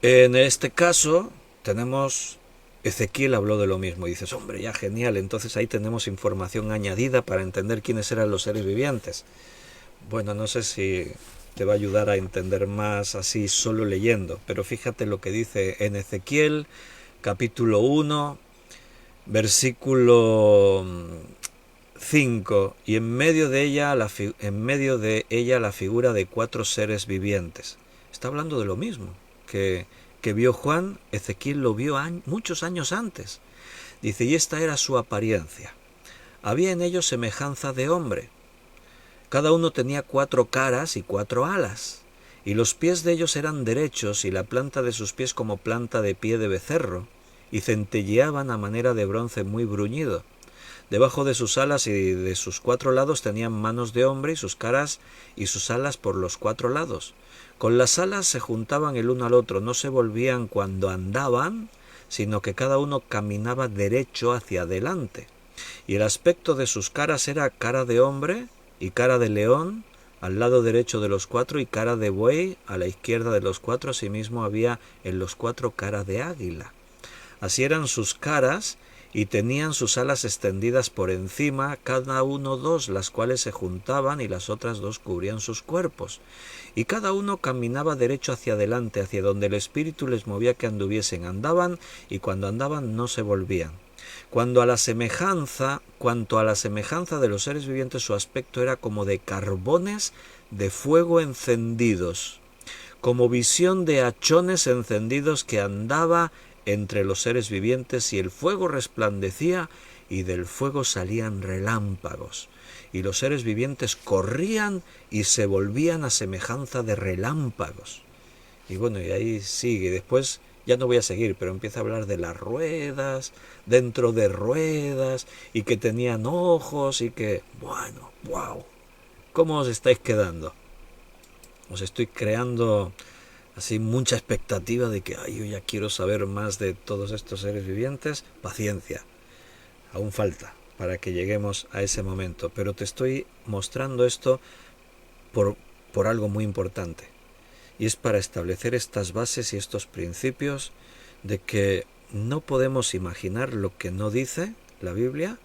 En este caso tenemos, Ezequiel habló de lo mismo, y dices, hombre, ya genial, entonces ahí tenemos información añadida para entender quiénes eran los seres vivientes. Bueno, no sé si te va a ayudar a entender más así solo leyendo, pero fíjate lo que dice en Ezequiel capítulo 1, versículo 5, y en medio de ella la figura de 4 seres vivientes. Está hablando de lo mismo que vio Juan. Ezequiel lo vio muchos años antes. Dice, y esta era su apariencia. Había en ellos semejanza de hombre. Cada uno tenía 4 caras y 4 alas, y los pies de ellos eran derechos, y la planta de sus pies como planta de pie de becerro, y centelleaban a manera de bronce muy bruñido. Debajo de sus alas y de sus 4 lados tenían manos de hombre, y sus caras y sus alas por los 4 lados. Con las alas se juntaban el uno al otro, no se volvían cuando andaban, sino que cada uno caminaba derecho hacia adelante. Y el aspecto de sus caras era cara de hombre y cara de león al lado derecho de los 4, y cara de buey a la izquierda de los 4. Asimismo había en los 4 cara de águila. Así eran sus caras, y tenían sus alas extendidas por encima, cada uno dos, las cuales se juntaban y las otras dos cubrían sus cuerpos. Y cada uno caminaba derecho hacia adelante, hacia donde el Espíritu les movía que anduviesen. Andaban, y cuando andaban no se volvían. Cuanto a la semejanza de los seres vivientes, su aspecto era como de carbones de fuego encendidos, como visión de hachones encendidos que andaba entre los seres vivientes, y el fuego resplandecía, y del fuego salían relámpagos, y los seres vivientes corrían y se volvían a semejanza de relámpagos. Y bueno, y ahí sigue. Después ya no voy a seguir, pero empieza a hablar de las ruedas, dentro de ruedas, y que tenían ojos, y que, bueno, wow, ¿cómo os estáis quedando? Os estoy creando así mucha expectativa de que yo ya quiero saber más de todos estos seres vivientes. Paciencia, aún falta para que lleguemos a ese momento, pero te estoy mostrando esto por algo muy importante, y es para establecer estas bases y estos principios de que no podemos imaginar lo que no dice la Biblia.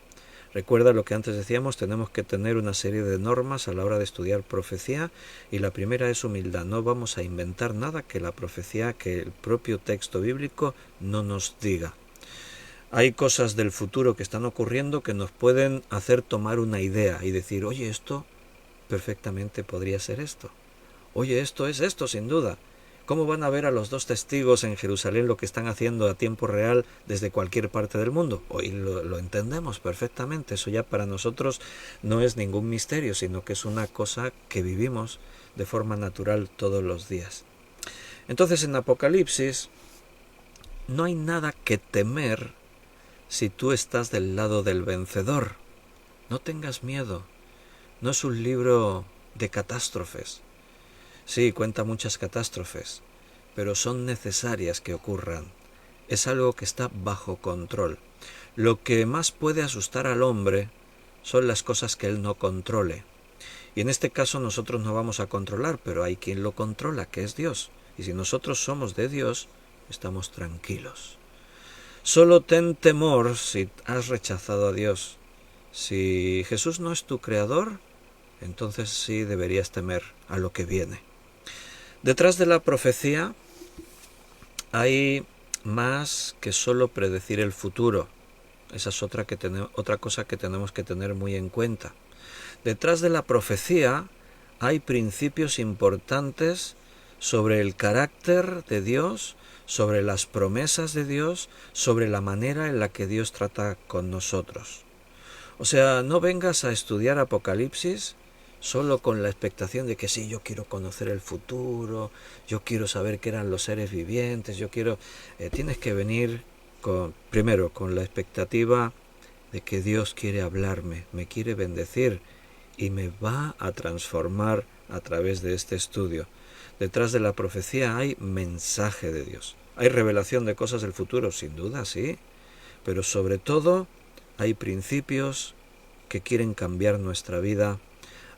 Recuerda lo que antes decíamos, tenemos que tener una serie de normas a la hora de estudiar profecía, y la primera es humildad. No vamos a inventar nada que la profecía, que el propio texto bíblico no nos diga. Hay cosas del futuro que están ocurriendo que nos pueden hacer tomar una idea y decir, oye, esto perfectamente podría ser esto. Oye, esto es esto, sin duda. ¿Cómo van a ver a los dos testigos en Jerusalén lo que están haciendo a tiempo real desde cualquier parte del mundo? Hoy lo entendemos perfectamente. Eso ya para nosotros no es ningún misterio, sino que es una cosa que vivimos de forma natural todos los días. Entonces, en Apocalipsis no hay nada que temer si tú estás del lado del vencedor. No tengas miedo. No es un libro de catástrofes. Sí, cuenta muchas catástrofes, pero son necesarias que ocurran. Es algo que está bajo control. Lo que más puede asustar al hombre son las cosas que él no controle. Y en este caso nosotros no vamos a controlar, pero hay quien lo controla, que es Dios. Y si nosotros somos de Dios, estamos tranquilos. Solo ten temor si has rechazado a Dios. Si Jesús no es tu creador, entonces sí deberías temer a lo que viene. Detrás de la profecía hay más que solo predecir el futuro. Esa es otra cosa que tenemos que tener muy en cuenta. Detrás de la profecía hay principios importantes sobre el carácter de Dios, sobre las promesas de Dios, sobre la manera en la que Dios trata con nosotros. O sea, no vengas a estudiar Apocalipsis solo con la expectación de que sí, yo quiero conocer el futuro, yo quiero saber qué eran los seres vivientes, tienes que venir primero con la expectativa de que Dios quiere hablarme, me quiere bendecir y me va a transformar a través de este estudio. Detrás de la profecía hay mensaje de Dios. Hay revelación de cosas del futuro, sin duda, sí, pero sobre todo hay principios que quieren cambiar nuestra vida.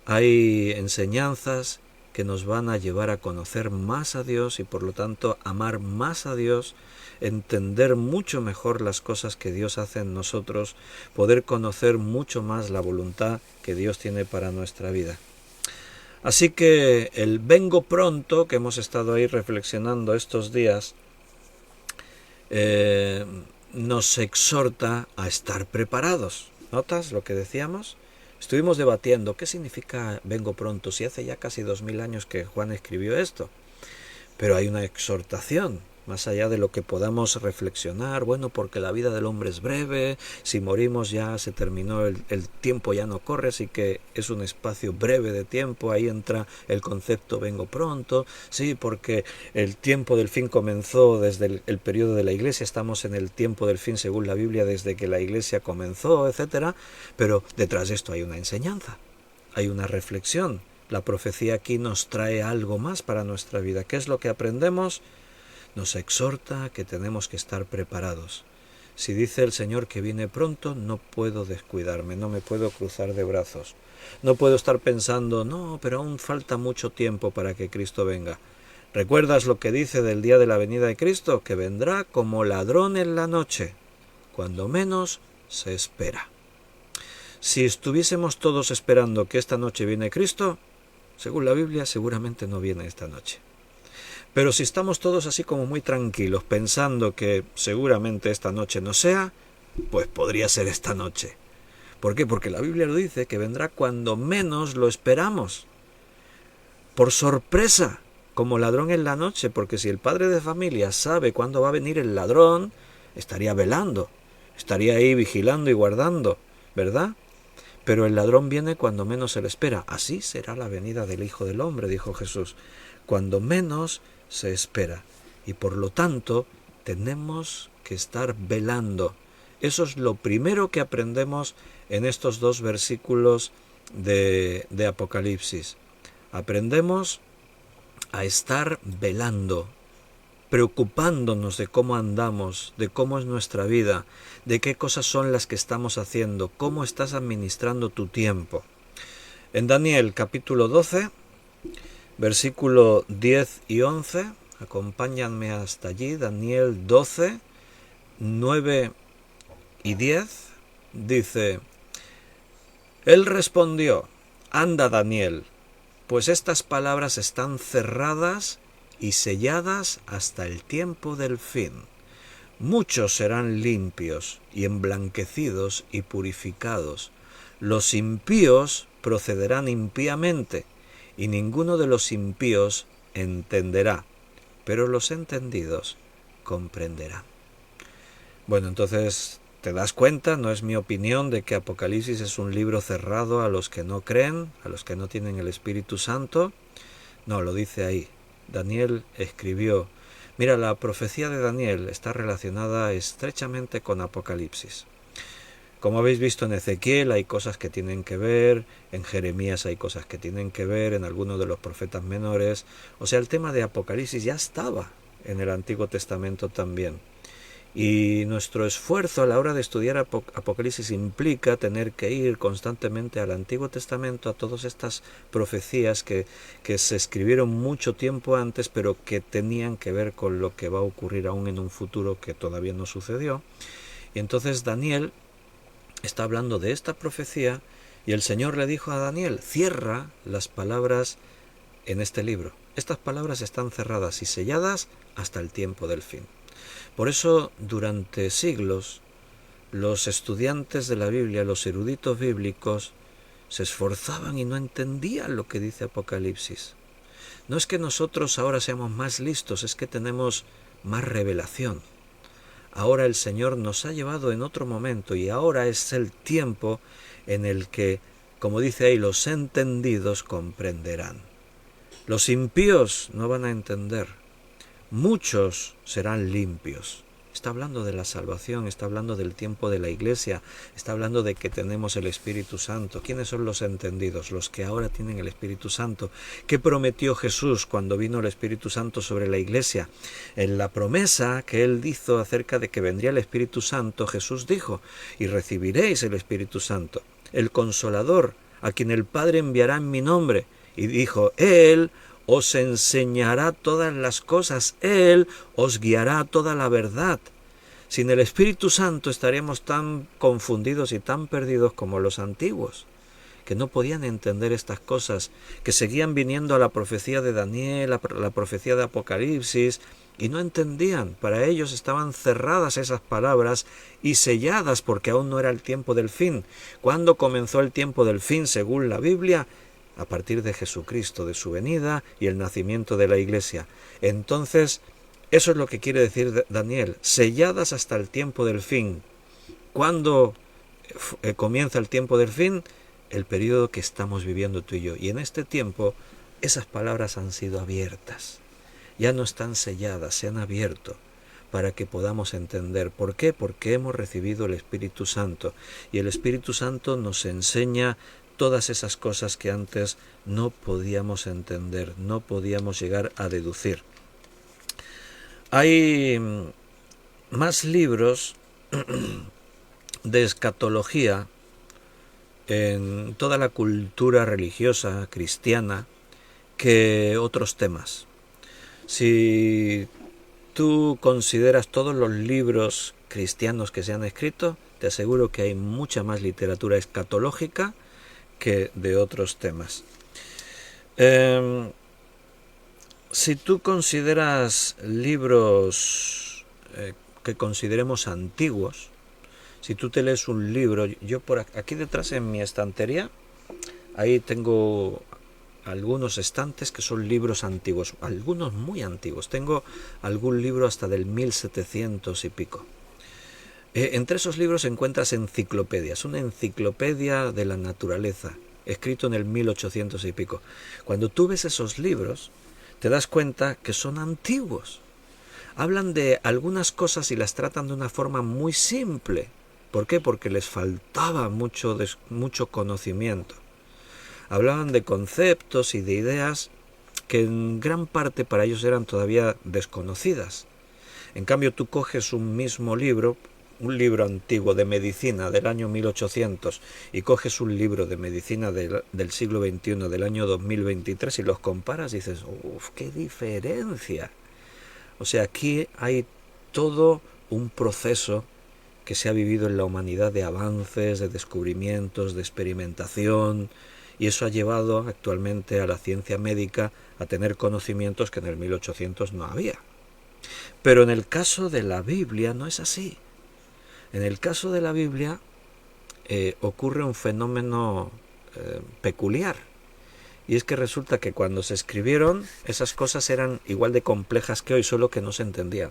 Hay enseñanzas que nos van a llevar a conocer más a Dios y por lo tanto amar más a Dios, entender mucho mejor las cosas que Dios hace en nosotros, poder conocer mucho más la voluntad que Dios tiene para nuestra vida. Así que el vengo pronto, que hemos estado ahí reflexionando estos días, nos exhorta a estar preparados. ¿Notas lo que decíamos? Estuvimos debatiendo qué significa vengo pronto, si hace ya casi 2000 años que Juan escribió esto. Pero hay una exhortación, más allá de lo que podamos reflexionar, bueno, porque la vida del hombre es breve, si morimos ya se terminó, el tiempo ya no corre, así que es un espacio breve de tiempo, ahí entra el concepto vengo pronto, sí, porque el tiempo del fin comenzó desde el periodo de la Iglesia, estamos en el tiempo del fin según la Biblia desde que la Iglesia comenzó, etcétera, pero detrás de esto hay una enseñanza, hay una reflexión. La profecía aquí nos trae algo más para nuestra vida. ¿Qué es lo que aprendemos? Nos exhorta a que tenemos que estar preparados. Si dice el Señor que viene pronto, no puedo descuidarme, no me puedo cruzar de brazos. No puedo estar pensando, no, pero aún falta mucho tiempo para que Cristo venga. ¿Recuerdas lo que dice del día de la venida de Cristo? Que vendrá como ladrón en la noche. cuando menos se espera. Si estuviésemos todos esperando que esta noche viene Cristo, según la Biblia, seguramente no viene esta noche. Pero si estamos todos así como muy tranquilos, pensando que seguramente esta noche no sea, pues podría ser esta noche. ¿Por qué? Porque la Biblia lo dice, que vendrá cuando menos lo esperamos. Por sorpresa, como ladrón en la noche, porque si el padre de familia sabe cuándo va a venir el ladrón, estaría velando, estaría ahí vigilando y guardando, ¿verdad? Pero el ladrón viene cuando menos se le espera. Así será la venida del Hijo del Hombre, dijo Jesús, cuando menos se espera. Y por lo tanto, tenemos que estar velando. Eso es lo primero que aprendemos en estos 2 versículos de Apocalipsis. Aprendemos a estar velando, preocupándonos de cómo andamos, de cómo es nuestra vida, de qué cosas son las que estamos haciendo, cómo estás administrando tu tiempo. En Daniel capítulo 12, versículo 10 y 11, acompáñanme hasta allí, Daniel 12, 9 y 10, dice: Él respondió: Anda, Daniel, pues estas palabras están cerradas y selladas hasta el tiempo del fin. Muchos serán limpios y emblanquecidos y purificados. Los impíos procederán impíamente, y ninguno de los impíos entenderá, pero los entendidos comprenderán. Bueno, entonces te das cuenta, no es mi opinión, de que Apocalipsis es un libro cerrado a los que no creen, a los que no tienen el Espíritu Santo. No, lo dice ahí. Daniel escribió. Mira, la profecía de Daniel está relacionada estrechamente con Apocalipsis. Como habéis visto, en Ezequiel hay cosas que tienen que ver, en Jeremías hay cosas que tienen que ver, en algunos de los profetas menores. O sea, el tema de Apocalipsis ya estaba en el Antiguo Testamento también. Y nuestro esfuerzo a la hora de estudiar Apocalipsis implica tener que ir constantemente al Antiguo Testamento, a todas estas profecías que se escribieron mucho tiempo antes, pero que tenían que ver con lo que va a ocurrir aún en un futuro que todavía no sucedió. Y entonces Daniel está hablando de esta profecía, y el Señor le dijo a Daniel: cierra las palabras en este libro. Estas palabras están cerradas y selladas hasta el tiempo del fin. Por eso, durante siglos, los estudiantes de la Biblia, los eruditos bíblicos, se esforzaban y no entendían lo que dice Apocalipsis. No es que nosotros ahora seamos más listos, es que tenemos más revelación. Ahora el Señor nos ha llevado en otro momento, y ahora es el tiempo en el que, como dice ahí, los entendidos comprenderán. Los impíos no van a entender. Muchos serán limpios. Está hablando de la salvación, está hablando del tiempo de la Iglesia, está hablando de que tenemos el Espíritu Santo. ¿Quiénes son los entendidos? Los que ahora tienen el Espíritu Santo. ¿Qué prometió Jesús cuando vino el Espíritu Santo sobre la Iglesia? En la promesa que Él hizo acerca de que vendría el Espíritu Santo, Jesús dijo: y recibiréis el Espíritu Santo, el Consolador, a quien el Padre enviará en mi nombre. Y dijo: Él os enseñará todas las cosas, Él os guiará a toda la verdad. Sin el Espíritu Santo estaríamos tan confundidos y tan perdidos como los antiguos, que no podían entender estas cosas, que seguían viniendo a la profecía de Daniel, a la profecía de Apocalipsis, y no entendían. Para ellos estaban cerradas esas palabras y selladas, porque aún no era el tiempo del fin. ¿Cuándo comenzó el tiempo del fin según la Biblia? A partir de Jesucristo, de su venida y el nacimiento de la Iglesia. Entonces, eso es lo que quiere decir Daniel: selladas hasta el tiempo del fin. ¿Cuándo comienza el tiempo del fin? El periodo que estamos viviendo tú y yo. Y en este tiempo, esas palabras han sido abiertas. Ya no están selladas, se han abierto para que podamos entender. ¿Por qué? Porque hemos recibido el Espíritu Santo. Y el Espíritu Santo nos enseña todas esas cosas que antes no podíamos entender, no podíamos llegar a deducir. Hay más libros de escatología en toda la cultura religiosa cristiana que otros temas. Si tú consideras todos los libros cristianos que se han escrito, te aseguro que hay mucha más literatura escatológica que de otros temas. Si tú consideras libros que consideremos antiguos, si tú te lees un libro, yo por aquí detrás en mi estantería, ahí tengo algunos estantes que son libros antiguos, algunos muy antiguos. Tengo algún libro hasta del 1700 y pico. Entre esos libros encuentras enciclopedias, una enciclopedia de la naturaleza, escrito en el 1800 y pico. Cuando tú ves esos libros, te das cuenta que son antiguos. Hablan de algunas cosas y las tratan de una forma muy simple. ¿Por qué? Porque les faltaba mucho conocimiento. Hablaban de conceptos y de ideas que en gran parte para ellos eran todavía desconocidas. En cambio, tú coges un mismo libro, un libro antiguo de medicina del año 1800 y coges un libro de medicina del siglo XXI, del año 2023 y los comparas y dices, ¡uf, qué diferencia! O sea, aquí hay todo un proceso que se ha vivido en la humanidad de avances, de descubrimientos, de experimentación, y eso ha llevado actualmente a la ciencia médica a tener conocimientos que en el 1800 no había. Pero en el caso de la Biblia no es así. En el caso de la Biblia ocurre un fenómeno peculiar. Y es que resulta que cuando se escribieron, esas cosas eran igual de complejas que hoy, solo que no se entendían.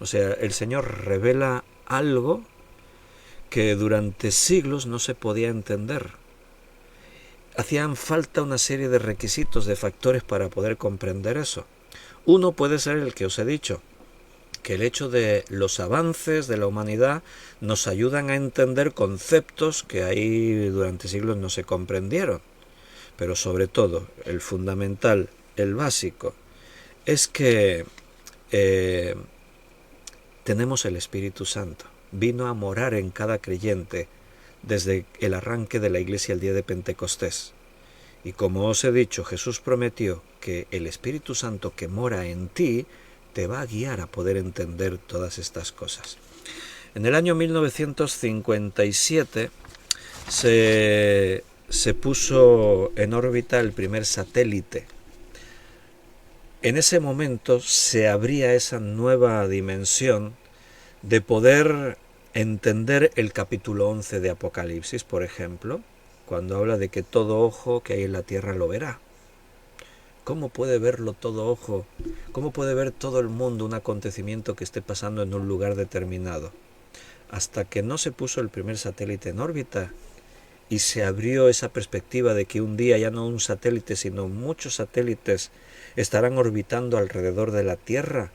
O sea, el Señor revela algo que durante siglos no se podía entender. Hacían falta una serie de requisitos, de factores para poder comprender eso. Uno puede ser el que os he dicho, que el hecho de los avances de la humanidad nos ayudan a entender conceptos que ahí durante siglos no se comprendieron. Pero sobre todo, el fundamental, el básico, es que tenemos el Espíritu Santo. Vino a morar en cada creyente desde el arranque de la Iglesia el día de Pentecostés. Y como os he dicho, Jesús prometió que el Espíritu Santo que mora en ti te va a guiar a poder entender todas estas cosas. En el año 1957 se puso en órbita el primer satélite. En ese momento se abría esa nueva dimensión de poder entender el capítulo 11 de Apocalipsis, por ejemplo, cuando habla de que todo ojo que hay en la tierra lo verá. ¿Cómo puede verlo todo ojo? ¿Cómo puede ver todo el mundo un acontecimiento que esté pasando en un lugar determinado? Hasta que no se puso el primer satélite en órbita y se abrió esa perspectiva de que un día ya no un satélite, sino muchos satélites estarán orbitando alrededor de la Tierra,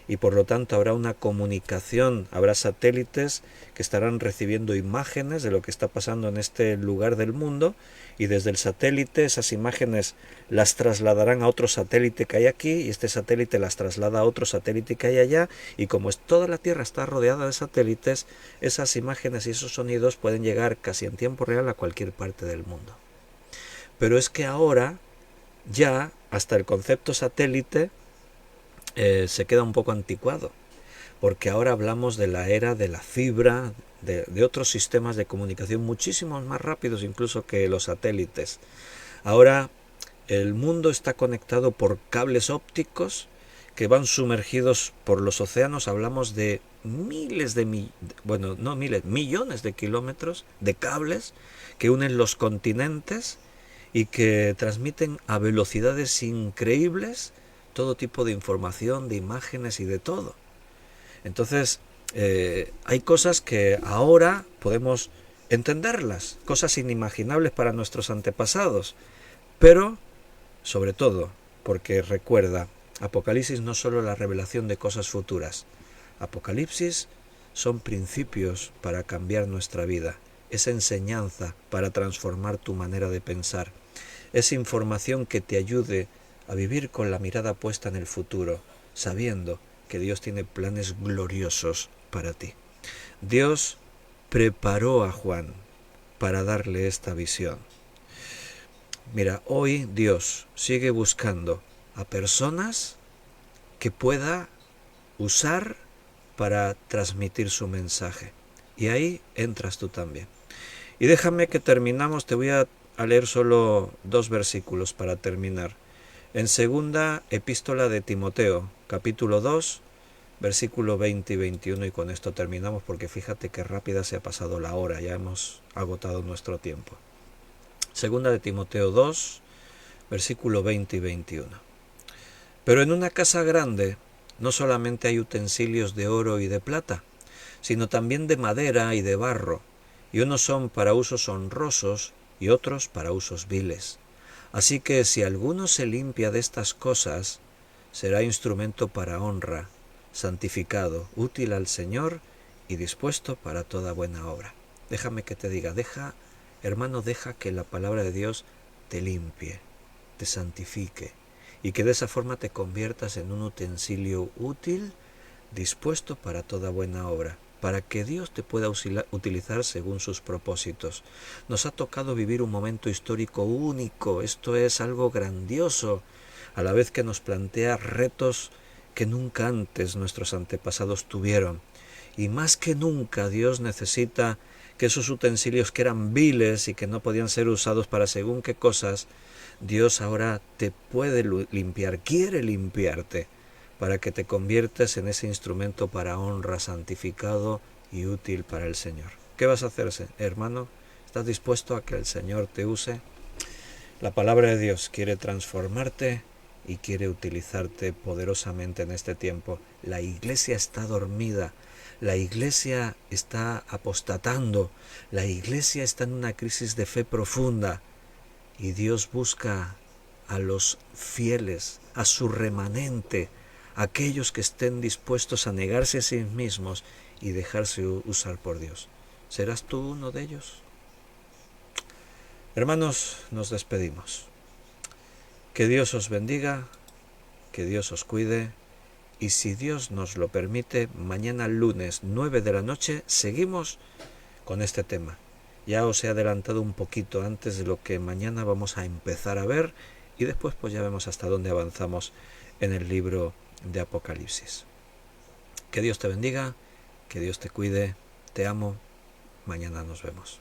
y por lo tanto habrá una comunicación, habrá satélites que estarán recibiendo imágenes de lo que está pasando en este lugar del mundo, y desde el satélite esas imágenes las trasladarán a otro satélite que hay aquí, y este satélite las traslada a otro satélite que hay allá, y como toda la Tierra está rodeada de satélites, esas imágenes y esos sonidos pueden llegar casi en tiempo real a cualquier parte del mundo. Pero es que ahora ya hasta el concepto satélite se queda un poco anticuado, porque ahora hablamos de la era de la fibra, de otros sistemas de comunicación muchísimos más rápidos incluso que los satélites. Ahora el mundo está conectado por cables ópticos que van sumergidos por los océanos. Hablamos de millones de kilómetros de cables que unen los continentes y que transmiten a velocidades increíbles todo tipo de información, de imágenes y de todo. Entonces, hay cosas que ahora podemos entenderlas, cosas inimaginables para nuestros antepasados, pero, sobre todo, porque recuerda, Apocalipsis no es solo la revelación de cosas futuras. Apocalipsis son principios para cambiar nuestra vida, es enseñanza para transformar tu manera de pensar, es información que te ayude a vivir con la mirada puesta en el futuro, sabiendo que Dios tiene planes gloriosos para ti. Dios preparó a Juan para darle esta visión. Mira, hoy Dios sigue buscando a personas que pueda usar para transmitir su mensaje. Y ahí entras tú también. Y déjame que terminamos, te voy a leer solo 2 versículos para terminar. En segunda epístola de Timoteo, capítulo 2, versículo 20 y 21, y con esto terminamos porque fíjate qué rápida se ha pasado la hora, ya hemos agotado nuestro tiempo. Segunda de Timoteo 2, versículo 20 y 21. Pero en una casa grande no solamente hay utensilios de oro y de plata, sino también de madera y de barro, y unos son para usos honrosos y otros para usos viles. Así que si alguno se limpia de estas cosas, será instrumento para honra, santificado, útil al Señor y dispuesto para toda buena obra. Déjame que te diga, hermano, deja que la palabra de Dios te limpie, te santifique, y que de esa forma te conviertas en un utensilio útil, dispuesto para toda buena obra, para que Dios te pueda utilizar según sus propósitos. Nos ha tocado vivir un momento histórico único, esto es algo grandioso, a la vez que nos plantea retos que nunca antes nuestros antepasados tuvieron. Y más que nunca Dios necesita que esos utensilios que eran viles y que no podían ser usados para según qué cosas, Dios ahora te puede limpiar, quiere limpiarte, para que te conviertas en ese instrumento para honra, santificado y útil para el Señor. ¿Qué vas a hacer, hermano? ¿Estás dispuesto a que el Señor te use? La palabra de Dios quiere transformarte y quiere utilizarte poderosamente en este tiempo. La iglesia está dormida, la iglesia está apostatando, la iglesia está en una crisis de fe profunda y Dios busca a los fieles, a su remanente, aquellos que estén dispuestos a negarse a sí mismos y dejarse usar por Dios. ¿Serás tú uno de ellos? Hermanos, nos despedimos. Que Dios os bendiga, que Dios os cuide, y si Dios nos lo permite, mañana lunes 9 de la noche seguimos con este tema. Ya os he adelantado un poquito antes de lo que mañana vamos a empezar a ver, y después pues ya vemos hasta dónde avanzamos en el libro de Apocalipsis. Que Dios te bendiga, que Dios te cuide, te amo, mañana nos vemos.